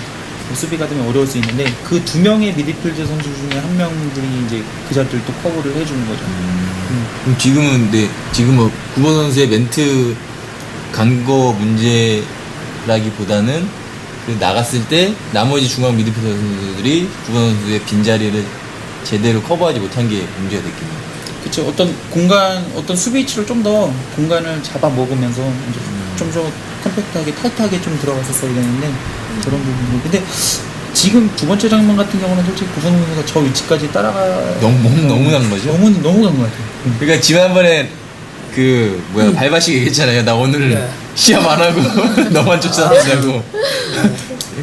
수비가 되면 어려울 수 있는데 그 두 명의 미드필드 선수 중에 한 명들이 이제 그 자리를 또 커버를 해주는 거죠. 그럼 지금은 지금 뭐 9번 선수의 멘트 간 거 문제라기보다는 그 나갔을 때 나머지 중앙 미드필더 선수들이 9번 선수의 빈자리를 제대로 커버하지 못한 게 문제가 됐겠네요. 그쵸. 어떤 수비 위치를 좀 더 공간을 잡아 먹으면서 이제 좀 더 컴팩트하게 타이트하게 좀 들어갔었어야 되는데 그런 부분이. 근데 지금 두 번째 장면 같은 경우는 솔직히 구선 선수가 저 위치까지 따라가 너무 난 거죠? 너무 간 것 같아요. 그러니까 지난번에 그 뭐야 발바식 얘기했잖아요. 나 오늘 네. 시합 안 하고 너만 쫓아다니냐고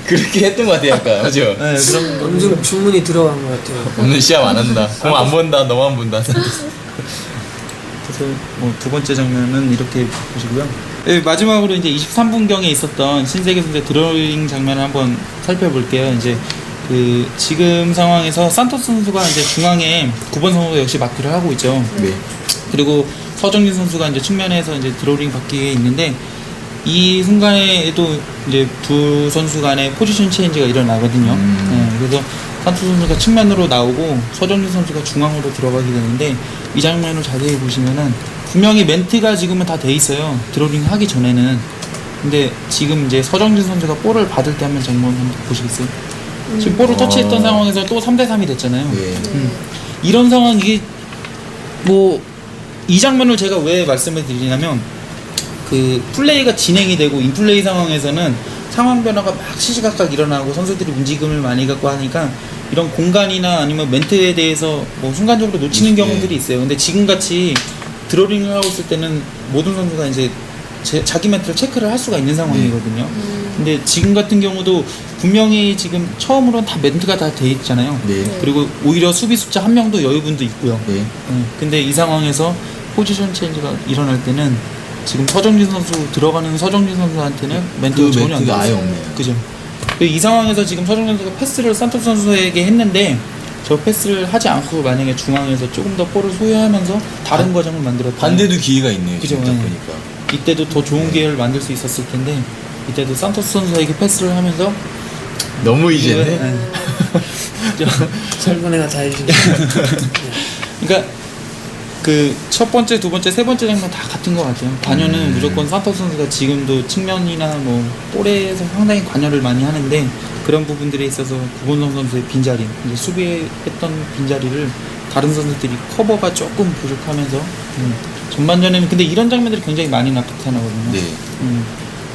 그렇게 했던 것 같아요. 약간 맞죠? 네, 그런 어느 정도 주문이 들어간 것 같아요. 오늘 시합 안 한다. 공 안 본다. 너만 본다. 그래서 뭐 두 번째 장면은 이렇게 보시고요. 네, 마지막으로 이제 23분경에 있었던 신세계 선수의 드로잉 장면을 한번 살펴볼게요. 이제 그 지금 상황에서 산토스 선수가 이제 중앙에 9번 선수가 역시 마크를 하고 있죠. 네. 그리고 서정진 선수가 이제 측면에서 이제 드로잉 받기에 있는데 이 순간에도 이제 두 선수 간의 포지션 체인지가 일어나거든요. 네, 그래서 산토스 선수가 측면으로 나오고 서정진 선수가 중앙으로 들어가게 되는데 이 장면을 자세히 보시면은 분명히 멘트가 지금은 다 돼 있어요. 드로잉 하기 전에는. 근데 지금 이제 서정진 선수가 볼을 받을 때 한번 장면 한번 보시겠어요? 지금 볼을 터치했던 상황에서 또 3대3이 됐잖아요. 네. 이런 상황이 뭐 이 장면을 제가 왜 말씀을 드리냐면 그 플레이가 진행이 되고 인플레이 상황에서는 상황 변화가 막 시시각각 일어나고 선수들이 움직임을 많이 갖고 하니까 이런 공간이나 아니면 멘트에 대해서 뭐 순간적으로 놓치는 네. 경우들이 있어요. 근데 지금같이 드로링을 하고 있을 때는 모든 선수가 이제 자기 멘트를 체크를 할 수가 있는 상황이거든요. 근데 지금 같은 경우도 분명히 지금 처음으로는 다 멘트가 다 돼 있잖아요. 네. 그리고 오히려 수비 숫자 한 명도 여유분도 있고요. 네. 근데 이 상황에서 포지션 체인지가 일어날 때는 지금 서정진 선수 들어가는 서정진 선수한테는 멘트가 그 전혀 안 멘트가 아예 돼요. 없네요. 그죠? 이 상황에서 지금 서정진 선수가 패스를 산토스 선수에게 했는데 저 패스를 하지 않고 만약에 중앙에서 조금 더 볼을 소유하면서 다른 과정을 만들었다. 반대도 기회가 있네요. 그죠? 지금 딱 네. 보니까. 이때도 더 좋은 기회를 만들 수 있었을 텐데 이때도 산토스 선수에게 패스를 하면서 너무 이제네. 설문회가 다 해주네. 그러니까 그 첫 번째, 두 번째, 세 번째 장면 다 같은 것 같아요. 관여는 무조건 산토스 선수가 지금도 측면이나 뭐 볼에서 상당히 관여를 많이 하는데 그런 부분들에 있어서 구본성 선수의 빈자리, 이제 수비했던 빈자리를 다른 선수들이 커버가 조금 부족하면서 전반전에는 근데 이런 장면들이 굉장히 많이 나타나거든요. 네.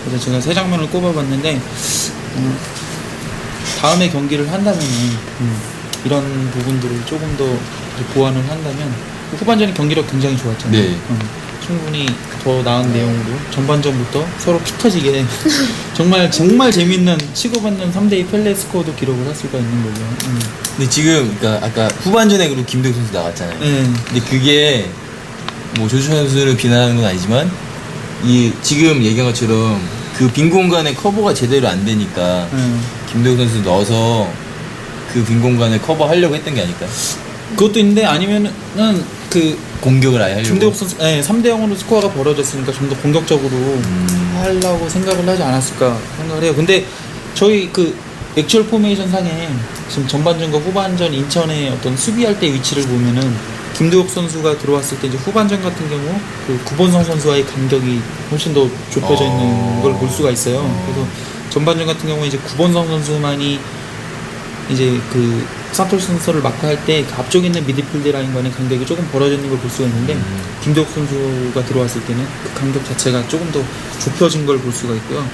그래서 제가 세 장면을 꼽아봤는데 다음에 경기를 한다면은 이런 부분들을 조금 더 보완을 한다면 후반전에 경기력 굉장히 좋았잖아요. 네. 충분히 더 나은 내용으로 전반전부터 서로 피 터지게 정말 재밌는 치고받는 3대2 펠레 스코어도 기록을 할 수가 있는 거죠. 근데 지금 그러니까 아까 후반전에 그리고 김도혁 선수 나갔잖아요. 네. 근데 그게 뭐 조수찬 선수를 비난하는 건 아니지만 이 지금 얘기한 것처럼 그 빈 공간에 커버가 제대로 안 되니까 김도혁 선수 넣어서 그 빈 공간을 커버하려고 했던 게 아닐까요? 그것도 있는데 아니면은 그 공격을 아예 하려고. 김대욱 선수 3대 0으로 스코어가 벌어졌으니까 좀 더 공격적으로 하려고 생각을 하지 않았을까 생각을 해요. 근데 저희 그 액츄얼 포메이션 상에 지금 전반전과 후반전 인천의 어떤 수비할 때 위치를 보면은 김도욱 선수가 들어왔을 때 이제 후반전 같은 경우 그 구본성 선수와의 간격이 훨씬 더 좁혀져 있는 걸 볼 수가 있어요. 그래서 전반전 같은 경우에 이제 구본성 선수만이 이제 그 산토스 선수를 마크할 때 그 앞쪽에 있는 미드필드 라인과의 간격이 조금 벌어져 있는 걸 볼 수가 있는데 김도욱 선수가 들어왔을 때는 그 간격 자체가 조금 더 좁혀진 걸 볼 수가 있고요.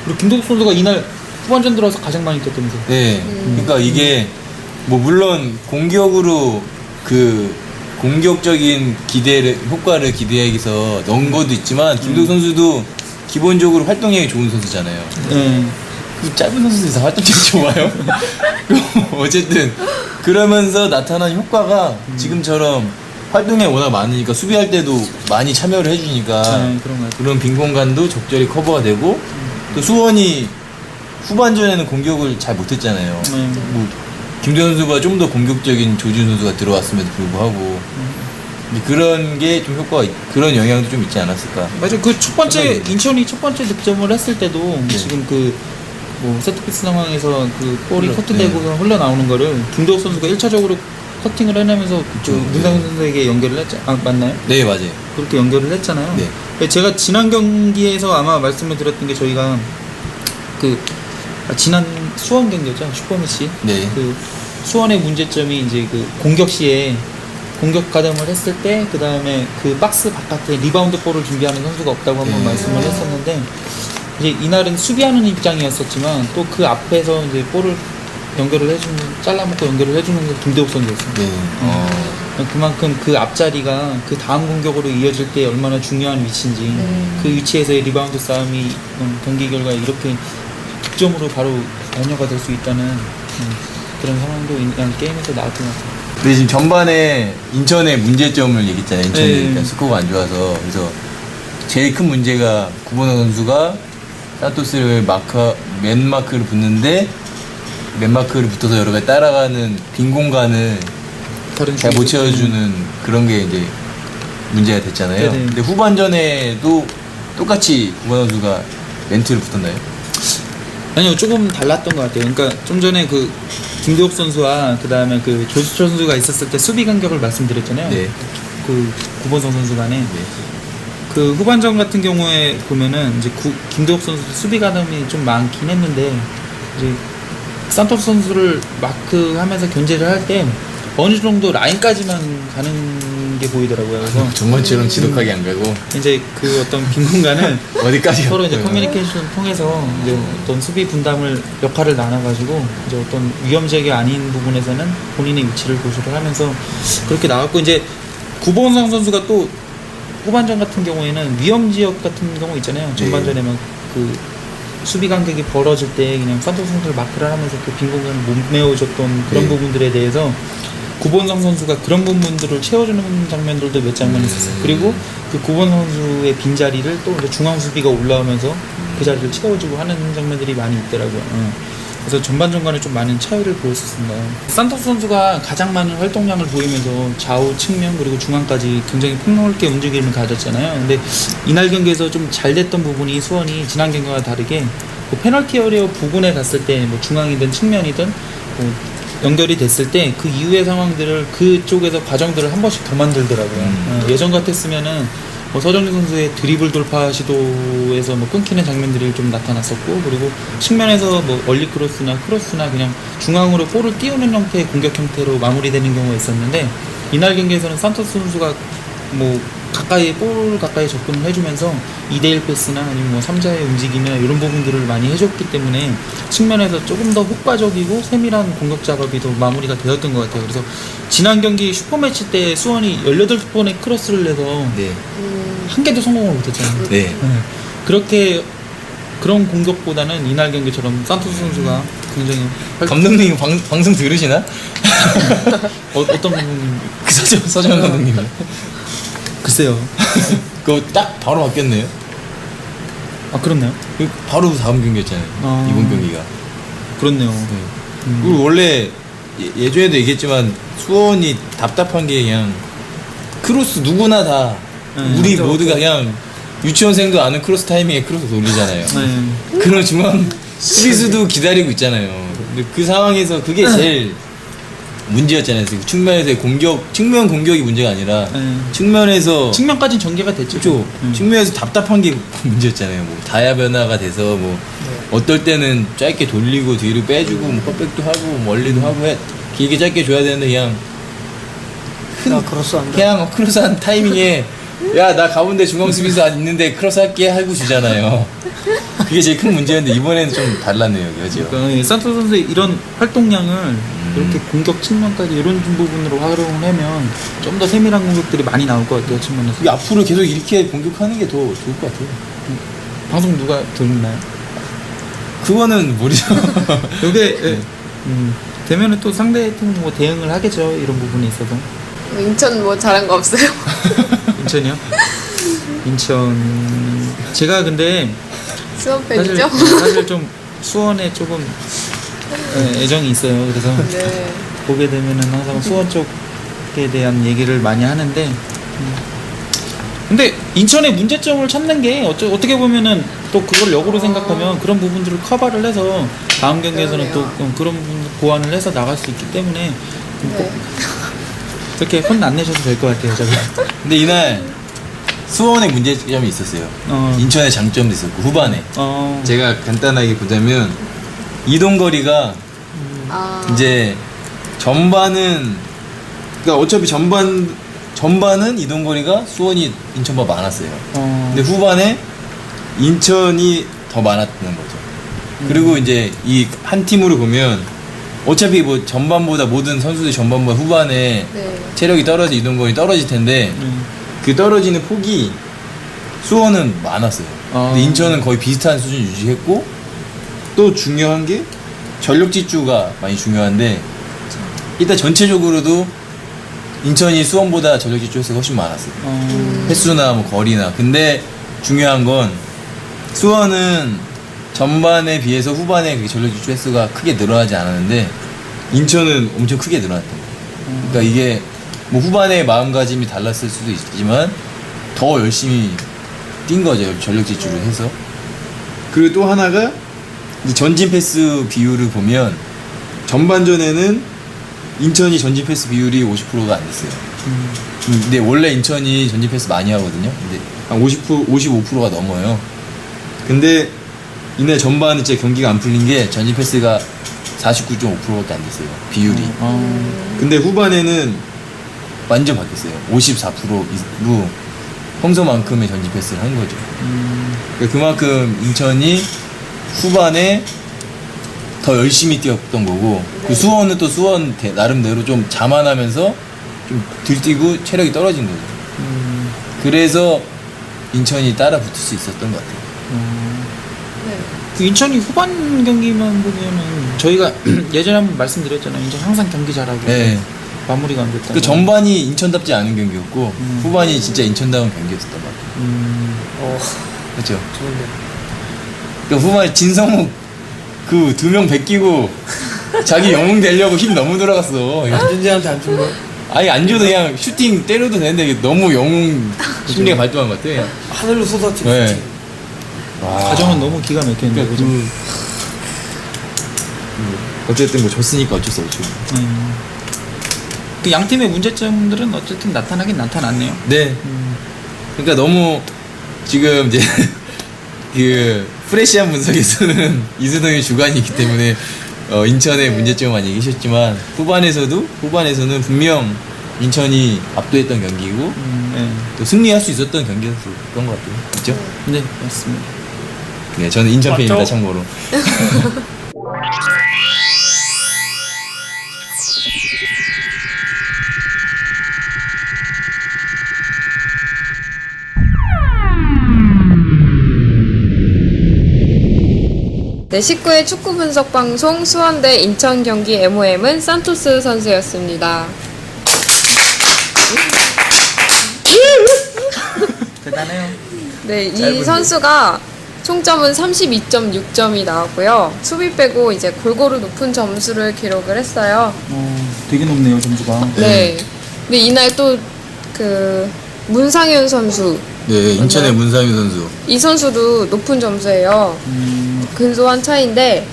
그리고 김도욱 선수가 이날 후반전 들어와서 가장 많이 뛰었다면서요. 네. 그러니까 이게 뭐 물론 공격으로 그 공격적인 효과를 기대하기 위해서 넣은 것도 있지만 김도욱 선수도 기본적으로 활동량이 좋은 선수잖아요. 네. 그 짧은 선수들이 다 활동량이 좋아요. 어쨌든 그러면서 나타난 효과가 지금처럼 활동량이 워낙 많으니까 수비할 때도 많이 참여를 해주니까 네, 그런 것 같아요. 그런 빈 공간도 적절히 커버가 되고 또 수원이 후반전에는 공격을 잘 못했잖아요. 뭐 김도현 선수가 좀 더 공격적인 조준 선수가 들어왔음에도 불구하고 근데 그런 게 좀 그런 영향도 좀 있지 않았을까. 맞아. 그 첫 번째 인천이 첫 번째 득점을 했을 때도 네. 지금 그 뭐 세트피스 상황에서 그 볼이 흘러- 커트되고 흘러 나오는 거를 김도욱 선수가 1차적으로 커팅을 해내면서 그 문상현 선수에게 연결을 했죠. 아, 맞나요? 네, 맞아요. 그렇게 연결을 했잖아요. 네. 제가 지난 경기에서 아마 말씀을 드렸던 게 저희가 그 지난 수원 경기였죠. 슈퍼매치. 네. 그 수원의 문제점이 이제 그 공격 시에 공격 가담을 했을 때 그 다음에 그 박스 바깥에 리바운드 볼을 준비하는 선수가 없다고 한번 네. 말씀을 했었는데 이제 이날은 수비하는 입장이었었지만 또 그 앞에서 이제 볼을 연결을 해주는 잘라먹고 연결을 해주는 게 김대욱 선수였어요. 네. 그만큼 그 앞자리가 그 다음 공격으로 이어질 때 얼마나 중요한 위치인지 그 위치에서의 리바운드 싸움이 경기 결과에 이렇게 득점으로 바로 반영가 될 수 있다는 그런 상황도 이날 게임에서 나왔던 것 같아요. 근데 지금 전반에 인천의 문제점을 얘기했잖아요. 인천이 네. 일단 스코어가 안 좋아서 그래서 제일 큰 문제가 구본호 선수가 산토스를 맨 마크를 붙는데 맨 마크를 붙어서 여러 가지 따라가는 빈 공간을 다른 잘 못 중에서- 채워주는 그런 게 이제 문제가 됐잖아요. 네네. 근데 후반전에도 똑같이 구본호 선수가 멘트를 붙었나요? 아니요, 조금 달랐던 것 같아요. 그러니까 좀 전에 그 김대욱 선수와 그 다음에 그 조수철 선수가 있었을 때 수비 간격을 말씀드렸잖아요. 네. 그 구본성 선수 간에 네. 그 후반전 같은 경우에 보면은 이제 김대욱 선수 수비 가담이 좀 많긴 했는데 이제 산토스 선수를 마크하면서 견제를 할 때 어느 정도 라인까지만 가는 게 보이더라고요. 그래서 전반처럼 지독하게 안 가고 이제 그 어떤 빈 공간을 어디까지 서로 이제 갔어요? 커뮤니케이션을 통해서 이제 어떤 수비 분담을 역할을 나눠가지고 이제 어떤 위험 지역이 아닌 부분에서는 본인의 위치를 고수를 하면서 그렇게 나왔고 이제 구본상 선수가 또 후반전 같은 경우에는 위험 지역 같은 경우 있잖아요. 전반전에 막 그 수비 간격이 벌어질 때 그냥 산토스 선수를 마크를 하면서 그 빈 공간을 못 메워줬던 그런 네. 부분들에 대해서 구본성 선수가 그런 부분들을 채워주는 장면들도 몇 장면 있었어요. 그리고 그 구본성 선수의 빈자리를 또 이제 중앙 수비가 올라오면서 그 자리를 채워주고 하는 장면들이 많이 있더라고요. 그래서 전반전간에 좀 많은 차이를 보였었습니다. 산토스 선수가 가장 많은 활동량을 보이면서 좌우 측면 그리고 중앙까지 굉장히 폭넓게 움직임을 가졌잖아요. 근데 이날 경기에서 좀 잘 됐던 부분이 수원이 지난 경기와 다르게 뭐 페널티 에리어 부근에 갔을 때 뭐 중앙이든 측면이든 뭐 연결이 됐을 때 그 이후의 상황들을 그쪽에서 과정들을 한 번씩 더 만들더라고요. 예전 같았으면은 뭐 서정진 선수의 드리블 돌파 시도에서 뭐 끊기는 장면들이 좀 나타났었고 그리고 측면에서 뭐 얼리 크로스나 그냥 중앙으로 볼을 띄우는 형태의 공격 형태로 마무리되는 경우가 있었는데 이날 경기에서는 산토스 선수가 뭐 볼 가까이 접근을 해주면서 2대1 패스나 아니면 뭐 3자의 움직임이나 이런 부분들을 많이 해줬기 때문에 측면에서 조금 더 효과적이고 세밀한 공격 작업이 더 마무리가 되었던 것 같아요. 그래서 지난 경기 슈퍼매치 때 수원이 18번의 크로스를 내서 네. 한 개도 성공을 못했잖아요. 네. 그렇게 그런 공격보다는 이날 경기처럼 산토스 선수가 굉장히 감독님 방송 들으시나? 어떤 부분 그 서정 감독님. 글쎄요. 그거 딱 바로 바뀌었네요. 아 그렇네요. 그 바로 다음 경기였잖아요. 아. 이번 경기가. 그렇네요. 네. 그리고 원래 예전에도 얘기했지만 수원이 답답한 게 그냥 크로스 누구나 다 우리 맞죠. 모두가 그냥 유치원생도 아는 크로스 타이밍에 크로스 돌리잖아요. 네. 그런 중앙 수비수도 기다리고 있잖아요. 근데 그 상황에서 그게 제일 문제였잖아요. 그 측면에서의 측면 공격이 문제가 아니라 네. 측면에서 측면까지는 전개가 됐죠. 그렇죠. 측면에서 답답한 게 문제였잖아요. 뭐 다야 변화가 돼서 뭐 어떨 때는 짧게 돌리고 뒤로 빼주고 뭐 컵백도 하고 멀리도 하고 길게 짧게 줘야 되는데 그냥 나 크로스 한다. 그냥 크로스한 타이밍에 야 나 가운데 중앙 수비수 안 있는데 크로스 할게 하고 주잖아요. 그게 제일 큰 문제였는데 이번에는 좀 달랐네요. 그죠? 그러니까 산토 선수의 이런 활동량을 이렇게 공격 측면까지 이런 부분으로 활용을 하면 좀 더 세밀한 공격들이 많이 나올 것 같아요. 측면에서. 이게 앞으로 계속 이렇게 공격하는 게 더 좋을 것 같아요. 방송 누가 듣나요? 그거는 모르죠. 이게 네. 되면은 또 상대팀 뭐 대응을 하겠죠. 이런 부분에 있어서. 인천 뭐 잘한 거 없어요? 인천이요? 인천 제가 근데 수원 팬이죠? 사실 좀 수원에 조금 애정이 있어요. 그래서 네. 보게 되면은 항상 수원 쪽에 대한 얘기를 많이 하는데 근데 인천의 문제점을 찾는 게 어떻게 보면은 또 그걸 역으로 생각하면 그런 부분들을 커버를 해서 다음 경기에서는 또 그런 부분 보완을 해서 나갈 수 있기 때문에 꼭 그렇게 혼 안 내셔도 될 것 같아요. 제가. 근데 이날 수원의 문제점이 있었어요. 인천의 장점도 있었고 후반에 제가 간단하게 보자면 이동 거리가 아, 이제 전반은 그러니까 어차피 전반은 이동 거리가 수원이 인천보다 많았어요. 근데 후반에 인천이 더 많았던 거죠. 그리고 이제 이 한 팀으로 보면 어차피 뭐 전반보다 모든 선수들이 전반보다 후반에 네. 체력이 떨어져 이동 거리 떨어질 텐데 그 떨어지는 폭이 수원은 많았어요. 근데 인천은 거의 비슷한 수준 유지했고 또 중요한 게 전력 질주가 많이 중요한데 일단 전체적으로도 인천이 수원보다 전력 질주 횟수가 훨씬 많았어요. 횟수나 뭐 거리나. 근데 중요한 건 수원은 전반에 비해서 후반에 그 전력 질주 횟수가 크게 늘어나지 않았는데 인천은 엄청 크게 늘어났던 거예요. 그러니까 이게 뭐 후반에 마음가짐이 달랐을 수도 있지만 더 열심히 뛴 거죠. 전력 질주를 해서. 그리고 또 하나가 이제 전진 패스 비율을 보면 전반전에는 인천이 전진 패스 비율이 50%가 안 됐어요. 근데 원래 인천이 전진 패스 많이 하거든요. 근데 한 55%가 넘어요. 근데 이날 전반에 진짜 경기가 안 풀린 게 전진 패스가 49.5%밖에 안 됐어요. 비율이. 근데 후반에는 완전 바뀌었어요. 54%로 평소만큼의 전진 패스를 한 거죠. 그러니까 그만큼 인천이 후반에 더 열심히 뛰었던 거고 그 수원은 또 수원 나름대로 좀 자만하면서 좀 들뛰고 체력이 떨어진 거죠. 그래서 인천이 따라 붙을 수 있었던 것 같아요. 네. 그 인천이 후반 경기만 보면은 저희가 예전에 한번 말씀드렸잖아요. 인천 항상 경기 잘하고 네. 마무리가 안 됐다. 그 전반이 인천답지 않은 경기였고 후반이 진짜 인천다운 경기였었던 것 같아요. 그렇죠. 좋은데. 그러니까 후반에 진성욱 그 2명 베끼고 자기 영웅 되려고 힘 너무 들어갔어. 안준재한테 안 준 거. 아니 안 줘도 그냥 슈팅 때려도 되는데 이게 너무 영웅 심리가 발동한 것 같아. 하늘로 쏟았지. 네. 슈팅. 와. 가정은 너무 기가 막혔는데 그러니까 그죠? 어쨌든 뭐 졌으니까 어쩔 수 없죠. 그 양 팀의 문제점들은 어쨌든 나타나긴 나타났네요. 네. 그러니까 너무 지금 이제 그 프레시한 분석에서는 이수동이 주관이기 때문에 인천의 문제점을 많이 얘기하셨지만 후반에서는 분명 인천이 압도했던 경기고 네. 또 승리할 수 있었던 경기였던 것 같아요. 그렇죠? 네, 맞습니다. 네, 저는 인천 팬입니다. 맞죠? 참고로. 네, 19회 축구 분석 방송 수원대 인천 경기 MOM은 산토스 선수였습니다. 대단해요. 네, 이 짧은데. 선수가 총점은 32.6점이 나왔고요. 수비 빼고 이제 골고루 높은 점수를 기록을 했어요. 되게 높네요, 점수가. 네. 근데 이날 또 그 문상현 선수, 네, 인천의 맞나요? 문상윤 선수. 이 선수도 높은 점수예요. 근소한 차이인데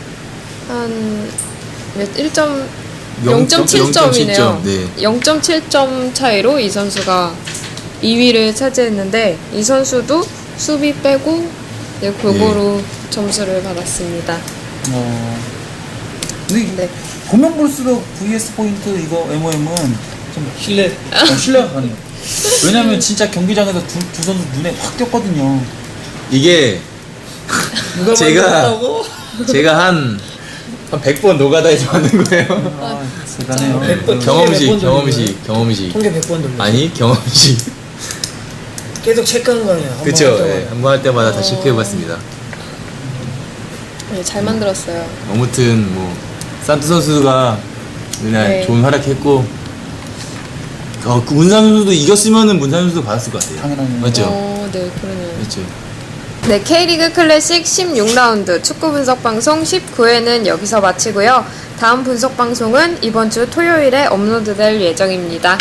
한 0.7점이네요. 네. 0.7점 차이로 이 선수가 2위를 차지했는데 이 선수도 수비 빼고 네, 골고루 점수를 받았습니다. 근데 네. 보면 볼수록 VS 포인트 이거 MOM은 좀 신뢰. 신뢰가 가네요. 왜냐면 진짜 경기장에서 두 선수 눈에 확 띄었거든요. 이게 누가 제가- 만들었다고? 제가 한 100번 노가다에서 만든 거예요. 대단해요. 100번. 경험식. 통계 100번 돌려. 아니, 경험식. 계속 체크한 거 아니야. 그쵸. 한 번 할 때마다 다 체크해봤습니다. 네, 잘 만들었어요. 아무튼, 뭐, 산투 선수가 이날 네. 좋은 활약했고, 그 문상 선수도 이겼으면은 문상 선수도 받았을 것 같아요. 당연하네요. 맞죠? 네, 그러네요. 그렇죠. 네, K리그 클래식 16라운드 축구 분석 방송 19회는 여기서 마치고요. 다음 분석 방송은 이번 주 토요일에 업로드될 예정입니다.